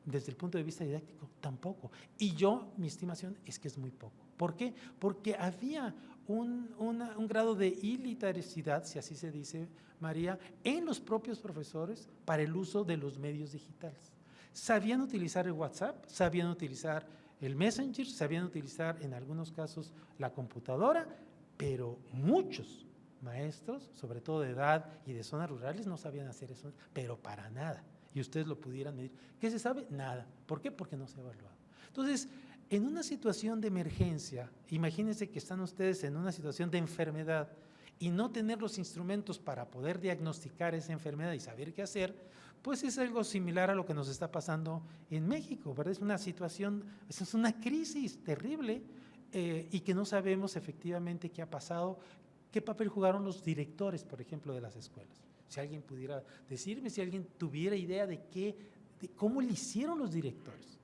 S3: desde el punto de vista didáctico? Tampoco. Y mi estimación es que es muy poco. ¿Por qué? Porque había un grado de iliteracidad, si así se dice, María, en los propios profesores para el uso de los medios digitales. Sabían utilizar el WhatsApp, sabían utilizar el Messenger, sabían utilizar en algunos casos la computadora, pero muchos maestros, sobre todo de edad y de zonas rurales, no sabían hacer eso, pero para nada. Y ustedes lo pudieran medir. ¿Qué se sabe? Nada. ¿Por qué? Porque no se ha evaluado. Entonces, en una situación de emergencia, imagínense que están ustedes en una situación de enfermedad y no tener los instrumentos para poder diagnosticar esa enfermedad y saber qué hacer, pues es algo similar a lo que nos está pasando en México, ¿verdad? Es una situación, es una crisis terrible y que no sabemos efectivamente qué ha pasado, qué papel jugaron los directores, por ejemplo, de las escuelas. Si alguien pudiera decirme, si alguien tuviera idea de cómo le hicieron los directores.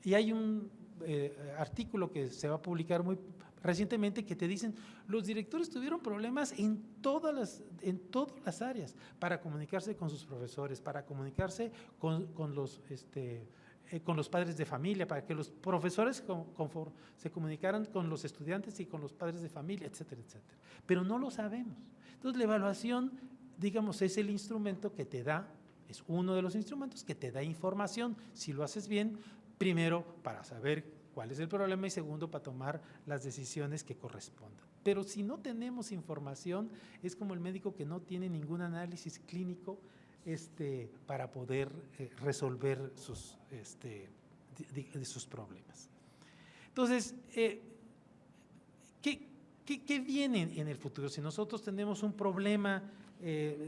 S3: Y hay un artículo que se va a publicar muy recientemente que te dicen, los directores tuvieron problemas en todas las áreas para comunicarse con sus profesores, para comunicarse con los padres de familia, para que los profesores se comunicaran con los estudiantes y con los padres de familia, etcétera, etcétera. Pero no lo sabemos. Entonces la evaluación, digamos, es el instrumento que te da, es uno de los instrumentos que te da información, si lo haces bien, primero para saber cuál es el problema y segundo para tomar las decisiones que correspondan. Pero si no tenemos información, es como el médico que no tiene ningún análisis clínico para poder resolver sus problemas. Entonces, ¿qué viene en el futuro? Si nosotros tenemos un problema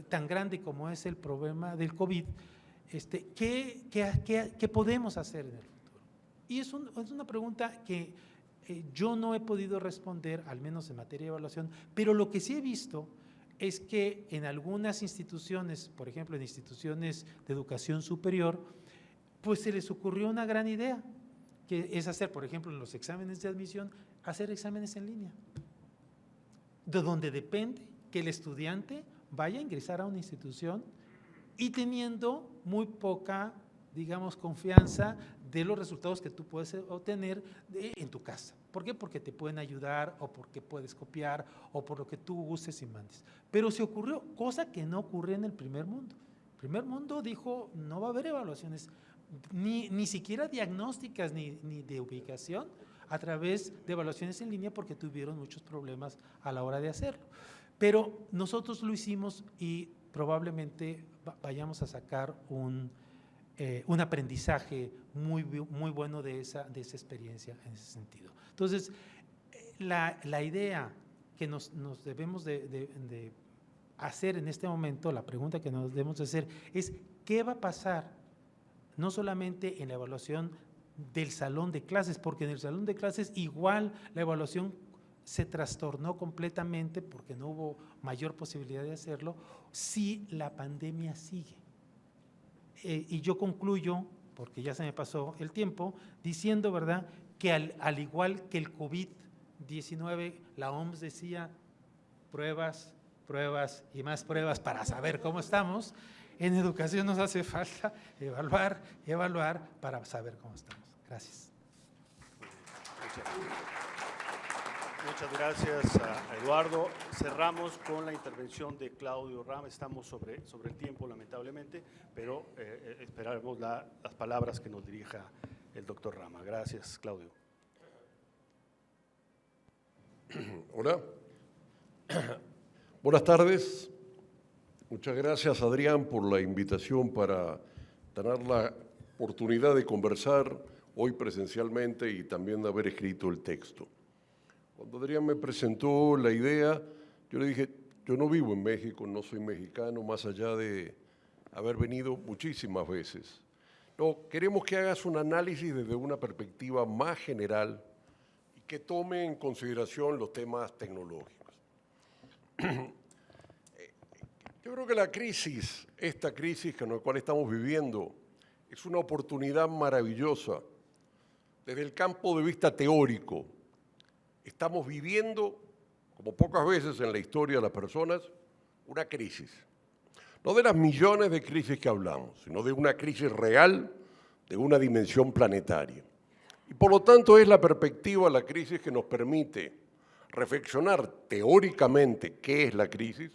S3: tan grande como es el problema del COVID, ¿qué podemos hacer en el futuro? Y es una pregunta que yo no he podido responder, al menos en materia de evaluación, pero lo que sí he visto es que en algunas instituciones, por ejemplo en instituciones de educación superior, pues se les ocurrió una gran idea, que es hacer, por ejemplo, en los exámenes de admisión, hacer exámenes en línea, de donde depende que el estudiante vaya a ingresar a una institución y teniendo muy poca, digamos, confianza de los resultados que tú puedes obtener en tu casa. ¿Por qué? Porque te pueden ayudar o porque puedes copiar o por lo que tú gustes y mandes. Pero se ocurrió, cosa que no ocurrió en el primer mundo. El primer mundo dijo, no va a haber evaluaciones, ni siquiera diagnósticas ni de ubicación a través de evaluaciones en línea porque tuvieron muchos problemas a la hora de hacerlo. Pero nosotros lo hicimos y probablemente vayamos a sacar un aprendizaje muy bueno de esa experiencia en ese sentido. Entonces, la idea que nos debemos de hacer en este momento, la pregunta que nos debemos de hacer es ¿qué va a pasar? No solamente en la evaluación del salón de clases, porque en el salón de clases igual la evaluación se trastornó completamente porque no hubo mayor posibilidad de hacerlo, si la pandemia sigue. Y yo concluyo, porque ya se me pasó el tiempo, diciendo, ¿verdad?, que al igual que el COVID-19, la OMS decía pruebas, pruebas y más pruebas para saber cómo estamos, en educación nos hace falta evaluar para saber cómo estamos. Gracias.
S1: Muchas gracias a Eduardo. Cerramos con la intervención de Claudio Rama. Estamos sobre el tiempo, lamentablemente, pero esperaremos las palabras que nos dirija el doctor Rama. Gracias, Claudio.
S5: Hola. Buenas tardes. Muchas gracias, Adrián, por la invitación para tener la oportunidad de conversar hoy presencialmente y también de haber escrito el texto. Cuando Adrián me presentó la idea, yo le dije, yo no vivo en México, no soy mexicano, más allá de haber venido muchísimas veces. No, queremos que hagas un análisis desde una perspectiva más general y que tome en consideración los temas tecnológicos. Yo creo que la crisis, esta crisis con la cual estamos viviendo, es una oportunidad maravillosa. Desde el campo de vista teórico, estamos viviendo, como pocas veces en la historia de las personas, una crisis. No de las millones de crisis que hablamos, sino de una crisis real, de una dimensión planetaria. Y por lo tanto es la perspectiva de la crisis que nos permite reflexionar teóricamente qué es la crisis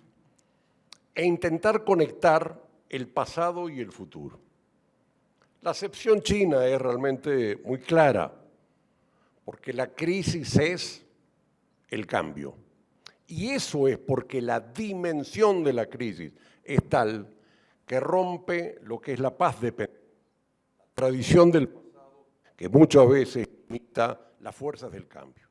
S5: e intentar conectar el pasado y el futuro. La acepción china es realmente muy clara, porque la crisis es el cambio. Y eso es porque la dimensión de la crisis es tal que rompe lo que es la paz de tradición del pasado, que muchas veces imita las fuerzas del cambio.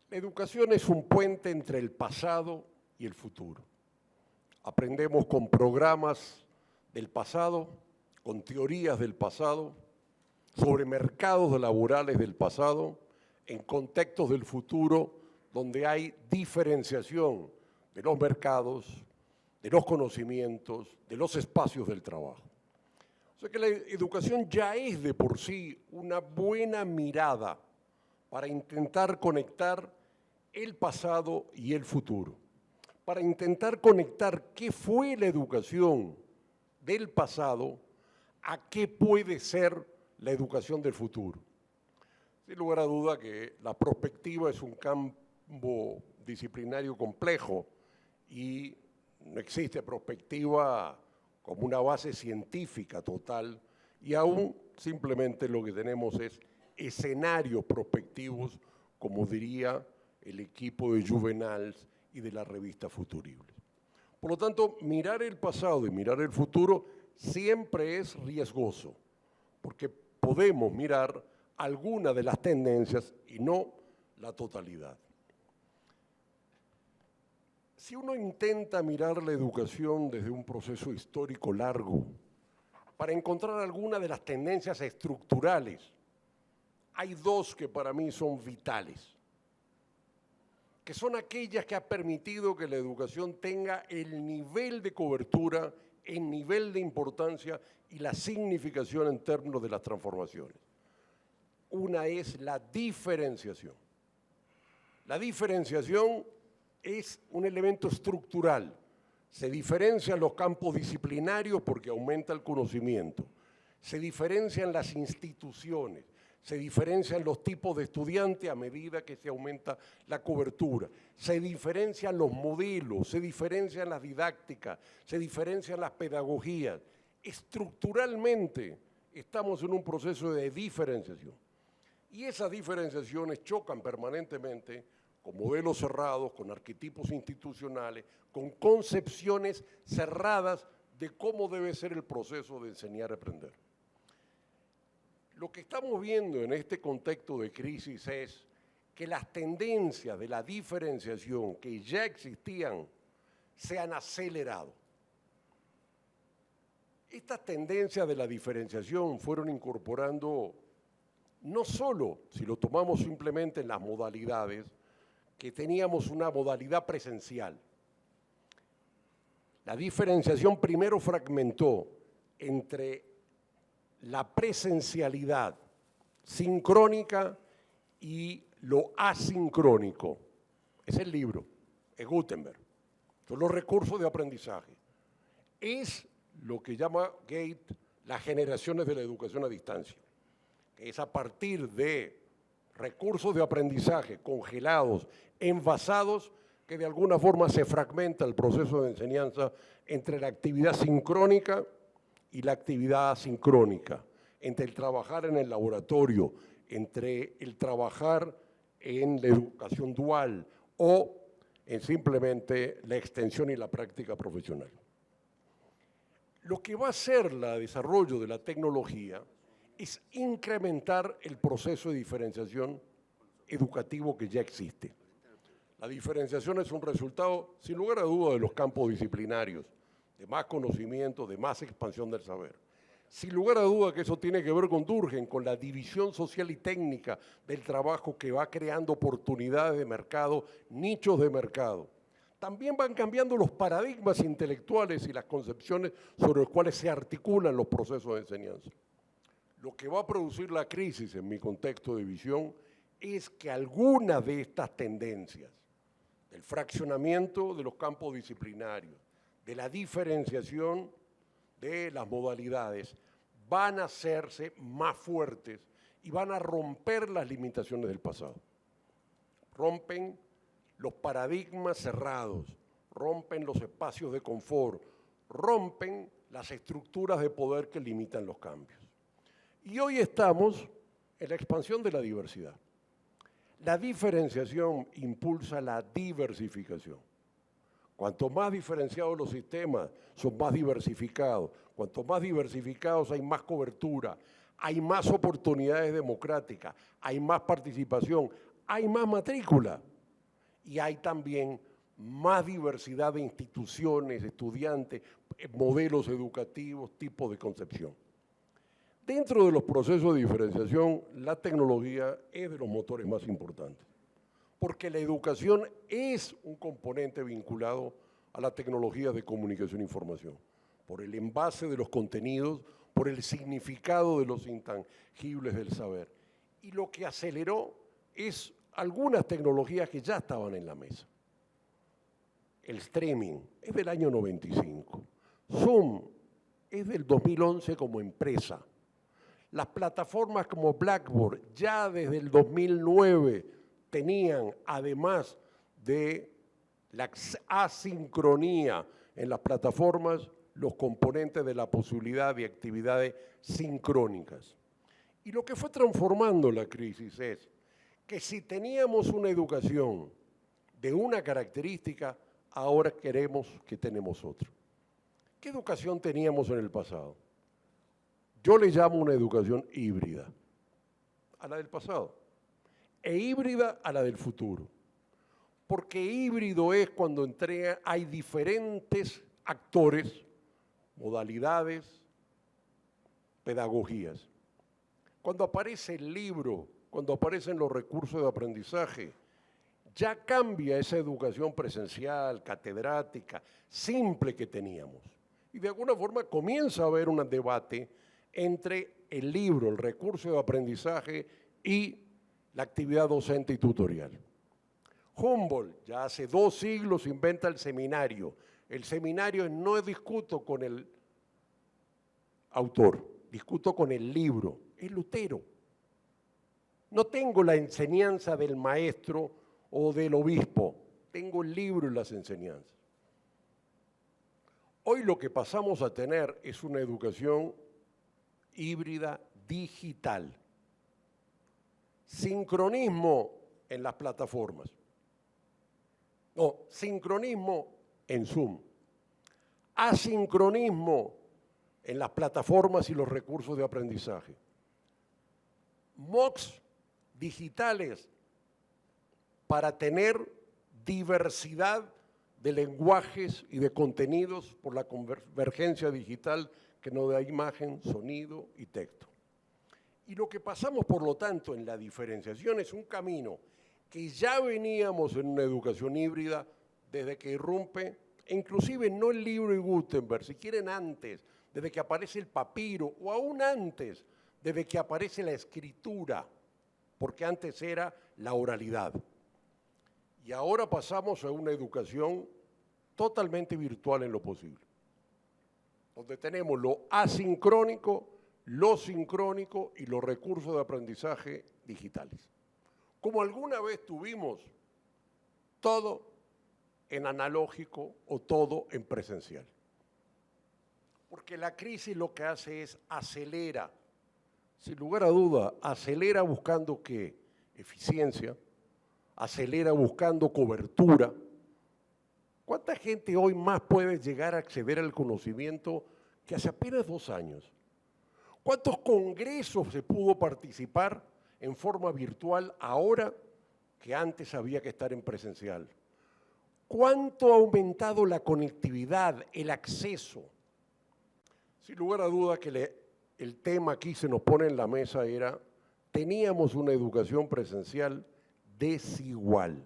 S5: La educación es un puente entre el pasado y el futuro. Aprendemos con programas del pasado, con teorías del pasado, sobre mercados laborales del pasado, en contextos del futuro donde hay diferenciación de los mercados, de los conocimientos, de los espacios del trabajo. O sea que la educación ya es de por sí una buena mirada para intentar conectar el pasado y el futuro, para intentar conectar qué fue la educación del pasado a qué puede ser la educación del futuro. Sin lugar a duda que la prospectiva es un campo disciplinario complejo y no existe prospectiva como una base científica total y aún simplemente lo que tenemos es escenarios prospectivos, como diría el equipo de Juvenals y de la revista Futuribles. Por lo tanto, mirar el pasado y mirar el futuro siempre es riesgoso, porque podemos mirar alguna de las tendencias y no la totalidad. Si uno intenta mirar la educación desde un proceso histórico largo, para encontrar alguna de las tendencias estructurales, hay dos que para mí son vitales, que son aquellas que han permitido que la educación tenga el nivel de cobertura, el nivel de importancia y la significación en términos de las transformaciones. Una es la diferenciación. La diferenciación es un elemento estructural. Se diferencian los campos disciplinarios porque aumenta el conocimiento. Se diferencian las instituciones. Se diferencian los tipos de estudiantes a medida que se aumenta la cobertura. Se diferencian los modelos, se diferencian las didácticas, se diferencian las pedagogías. Estructuralmente estamos en un proceso de diferenciación. Y esas diferenciaciones chocan permanentemente con modelos cerrados, con arquetipos institucionales, con concepciones cerradas de cómo debe ser el proceso de enseñar y aprender. Lo que estamos viendo en este contexto de crisis es que las tendencias de la diferenciación que ya existían se han acelerado. Estas tendencias de la diferenciación fueron incorporando, no solo, si lo tomamos simplemente en las modalidades, que teníamos una modalidad presencial. La diferenciación primero fragmentó entre la presencialidad sincrónica y lo asincrónico. Es el libro, es Gutenberg. Son los recursos de aprendizaje. Es lo que llama Gate las generaciones de la educación a distancia, que es a partir de recursos de aprendizaje congelados, envasados, que de alguna forma se fragmenta el proceso de enseñanza entre la actividad sincrónica y la actividad asincrónica, entre el trabajar en el laboratorio, entre el trabajar en la educación dual o en simplemente la extensión y la práctica profesional. Lo que va a hacer el desarrollo de la tecnología es incrementar el proceso de diferenciación educativo que ya existe. La diferenciación es un resultado, sin lugar a dudas, de los campos disciplinarios, de más conocimiento, de más expansión del saber. Sin lugar a dudas que eso tiene que ver con Durkheim, con la división social y técnica del trabajo que va creando oportunidades de mercado, nichos de mercado. También van cambiando los paradigmas intelectuales y las concepciones sobre los cuales se articulan los procesos de enseñanza. Lo que va a producir la crisis, en mi contexto de visión, es que algunas de estas tendencias, del fraccionamiento de los campos disciplinarios, de la diferenciación de las modalidades, van a hacerse más fuertes y van a romper las limitaciones del pasado. Rompen los paradigmas cerrados, rompen los espacios de confort, rompen las estructuras de poder que limitan los cambios. Y hoy estamos en la expansión de la diversidad. La diferenciación impulsa la diversificación. Cuanto más diferenciados los sistemas, son más diversificados. Cuanto más diversificados hay más cobertura, hay más oportunidades democráticas, hay más participación, hay más matrícula y hay también más diversidad de instituciones, estudiantes, modelos educativos, tipos de concepción. Dentro de los procesos de diferenciación, la tecnología es de los motores más importantes, porque la educación es un componente vinculado a las tecnologías de comunicación e información, por el envase de los contenidos, por el significado de los intangibles del saber. Y lo que aceleró es algunas tecnologías que ya estaban en la mesa. El streaming es del año 95, Zoom es del 2011 como empresa. Las plataformas como Blackboard ya desde el 2009 tenían, además de la asincronía en las plataformas, los componentes de la posibilidad de actividades sincrónicas. Y lo que fue transformando la crisis es que si teníamos una educación de una característica, ahora queremos que tenemos otra. ¿Qué educación teníamos en el pasado? Yo le llamo una educación híbrida a la del pasado e híbrida a la del futuro. Porque híbrido es cuando hay diferentes actores, modalidades, pedagogías. Cuando aparece el libro, cuando aparecen los recursos de aprendizaje, ya cambia esa educación presencial, catedrática, simple que teníamos. Y de alguna forma comienza a haber un debate entre el libro, el recurso de aprendizaje y la actividad docente y tutorial. Humboldt, ya hace 2 siglos, inventa el seminario. El seminario no discuto con el autor, discuto con el libro. Es Lutero. No tengo la enseñanza del maestro o del obispo, tengo el libro y las enseñanzas. Hoy lo que pasamos a tener es una educación híbrida digital. Sincronismo en las plataformas. No, sincronismo en Zoom. Asincronismo en las plataformas y los recursos de aprendizaje. MOOCs digitales para tener diversidad de lenguajes y de contenidos por la convergencia digital que nos da imagen, sonido y texto. Y lo que pasamos, por lo tanto, en la diferenciación es un camino que ya veníamos en una educación híbrida desde que irrumpe, inclusive no el libro y Gutenberg, si quieren antes, desde que aparece el papiro, o aún antes, desde que aparece la escritura, porque antes era la oralidad. Y ahora pasamos a una educación totalmente virtual en lo posible, donde tenemos lo asincrónico, lo sincrónico y los recursos de aprendizaje digitales. Como alguna vez tuvimos todo en analógico o todo en presencial. Porque la crisis lo que hace es acelera, sin lugar a duda, acelera buscando ¿qué? Eficiencia, acelera buscando cobertura. ¿Cuánta gente hoy más puede llegar a acceder al conocimiento que hace apenas 2 años? ¿Cuántos congresos se pudo participar en forma virtual ahora que antes había que estar en presencial? ¿Cuánto ha aumentado la conectividad, el acceso? Sin lugar a duda que el tema aquí se nos pone en la mesa era, teníamos una educación presencial desigual.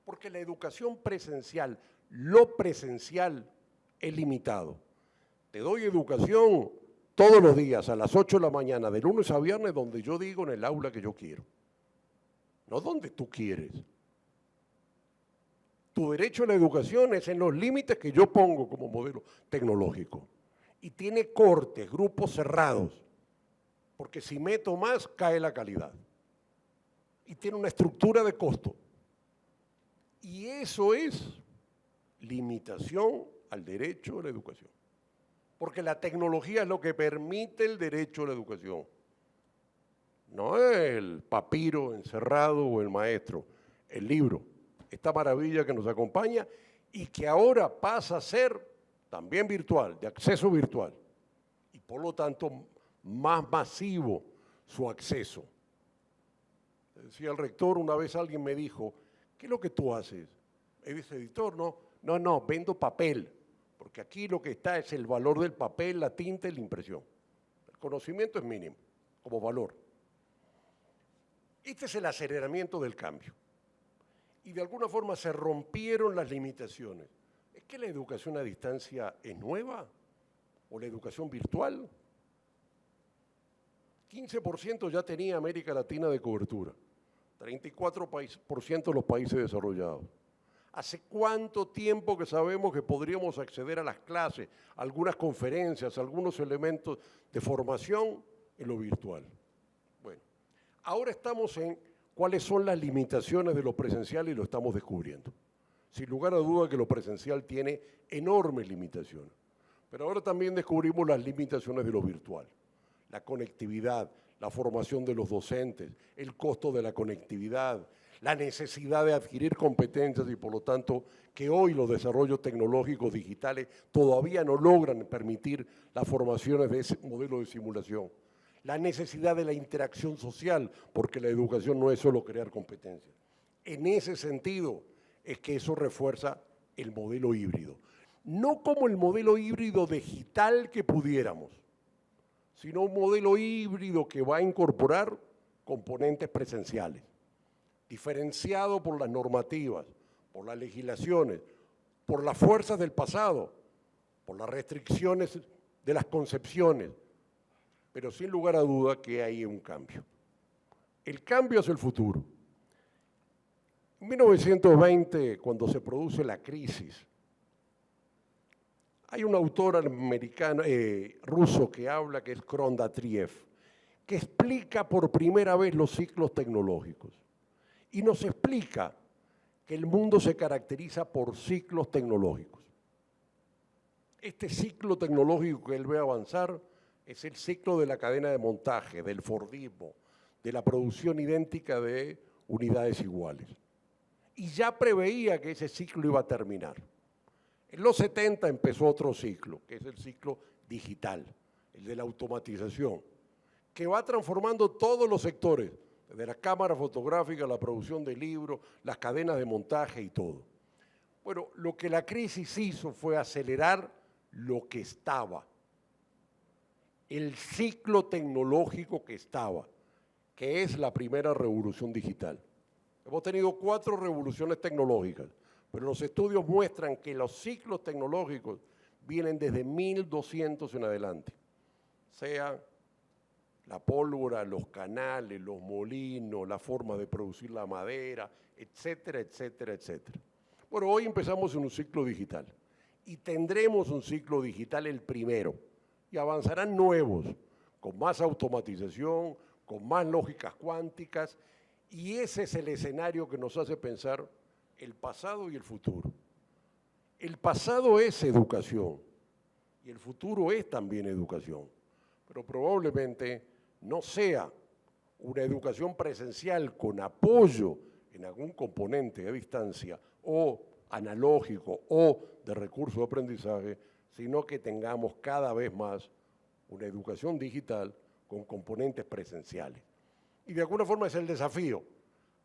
S5: Porque la educación presencial, lo presencial es limitado. Te doy educación todos los días a las 8 de la mañana, de lunes a viernes, donde yo digo en el aula que yo quiero. No donde tú quieres. Tu derecho a la educación es en los límites que yo pongo como modelo tecnológico. Y tiene cortes, grupos cerrados, porque si meto más, cae la calidad. Y tiene una estructura de costo. Y eso es limitación al derecho a la educación. Porque la tecnología es lo que permite el derecho a la educación. No el papiro encerrado o el maestro, el libro. Esta maravilla que nos acompaña y que ahora pasa a ser también virtual, de acceso virtual. Y por lo tanto, más masivo su acceso. Decía el rector, una vez alguien me dijo, ¿qué es lo que tú haces? ¿Eres editor? No, vendo papel, porque aquí lo que está es el valor del papel, la tinta y la impresión. El conocimiento es mínimo, como valor. Este es el aceleramiento del cambio. Y de alguna forma se rompieron las limitaciones. ¿Es que la educación a distancia es nueva? ¿O la educación virtual? 15% ya tenía América Latina de cobertura. 34% de los países desarrollados. ¿Hace cuánto tiempo que sabemos que podríamos acceder a las clases, a algunas conferencias, a algunos elementos de formación en lo virtual? Bueno, ahora estamos en cuáles son las limitaciones de lo presencial y lo estamos descubriendo. Sin lugar a duda que lo presencial tiene enormes limitaciones, pero ahora también descubrimos las limitaciones de lo virtual, la conectividad, la formación de los docentes, el costo de la conectividad, la necesidad de adquirir competencias y por lo tanto que hoy los desarrollos tecnológicos digitales todavía no logran permitir las formaciones de ese modelo de simulación. La necesidad de la interacción social, porque la educación no es solo crear competencias. En ese sentido es que eso refuerza el modelo híbrido. No como el modelo híbrido digital que pudiéramos, sino un modelo híbrido que va a incorporar componentes presenciales, diferenciado por las normativas, por las legislaciones, por las fuerzas del pasado, por las restricciones de las concepciones, pero sin lugar a duda que hay un cambio. El cambio es el futuro. En 1920, cuando se produce la crisis, hay un autor americano, ruso que habla, que es Krondatriev, que explica por primera vez los ciclos tecnológicos. Y nos explica que el mundo se caracteriza por ciclos tecnológicos. Este ciclo tecnológico que él ve avanzar es el ciclo de la cadena de montaje, del Fordismo, de la producción idéntica de unidades iguales. Y ya preveía que ese ciclo iba a terminar. En los 70 empezó otro ciclo, que es el ciclo digital, el de la automatización, que va transformando todos los sectores, desde la cámara fotográfica, la producción de libros, las cadenas de montaje y todo. Bueno, lo que la crisis hizo fue acelerar lo que estaba, el ciclo tecnológico que estaba, que es la primera revolución digital. Hemos tenido 4 revoluciones tecnológicas, pero los estudios muestran que los ciclos tecnológicos vienen desde 1200 en adelante, sea la pólvora, los canales, los molinos, la forma de producir la madera, etcétera, etcétera, etcétera. Bueno, hoy empezamos en un ciclo digital y tendremos un ciclo digital el primero y avanzarán nuevos, con más automatización, con más lógicas cuánticas, y ese es el escenario que nos hace pensar el pasado y el futuro. El pasado es educación y el futuro es también educación, pero probablemente no sea una educación presencial con apoyo en algún componente de distancia o analógico o de recurso de aprendizaje, sino que tengamos cada vez más una educación digital con componentes presenciales. Y de alguna forma es el desafío.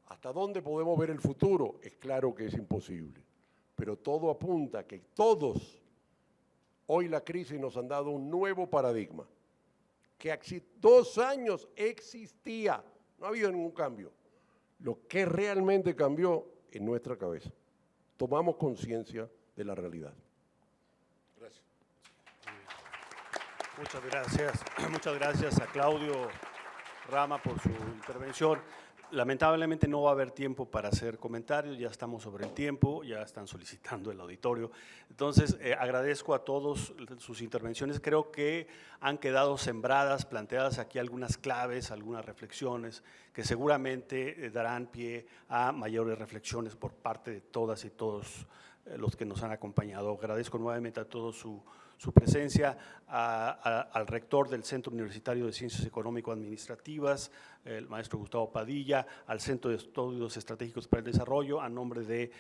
S5: ¿Hasta dónde podemos ver el futuro? Es claro que es imposible, pero todo apunta a que todos, hoy la crisis nos han dado un nuevo paradigma, que hace 2 años existía, no ha habido ningún cambio. Lo que realmente cambió en nuestra cabeza. Tomamos conciencia de la realidad. Gracias.
S1: Muchas gracias a Claudio Rama por su intervención. Lamentablemente no va a haber tiempo para hacer comentarios, ya estamos sobre el tiempo, ya están solicitando el auditorio. Entonces, agradezco a todos sus intervenciones. Creo que han quedado sembradas, planteadas aquí algunas claves, algunas reflexiones que seguramente darán pie a mayores reflexiones por parte de todas y todos los que nos han acompañado. Agradezco nuevamente a todos su presencia, al rector del Centro Universitario de Ciencias Económico-Administrativas, el maestro Gustavo Padilla, al Centro de Estudios Estratégicos para el Desarrollo, a nombre de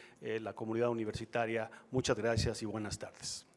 S1: la comunidad universitaria. Muchas gracias y buenas tardes.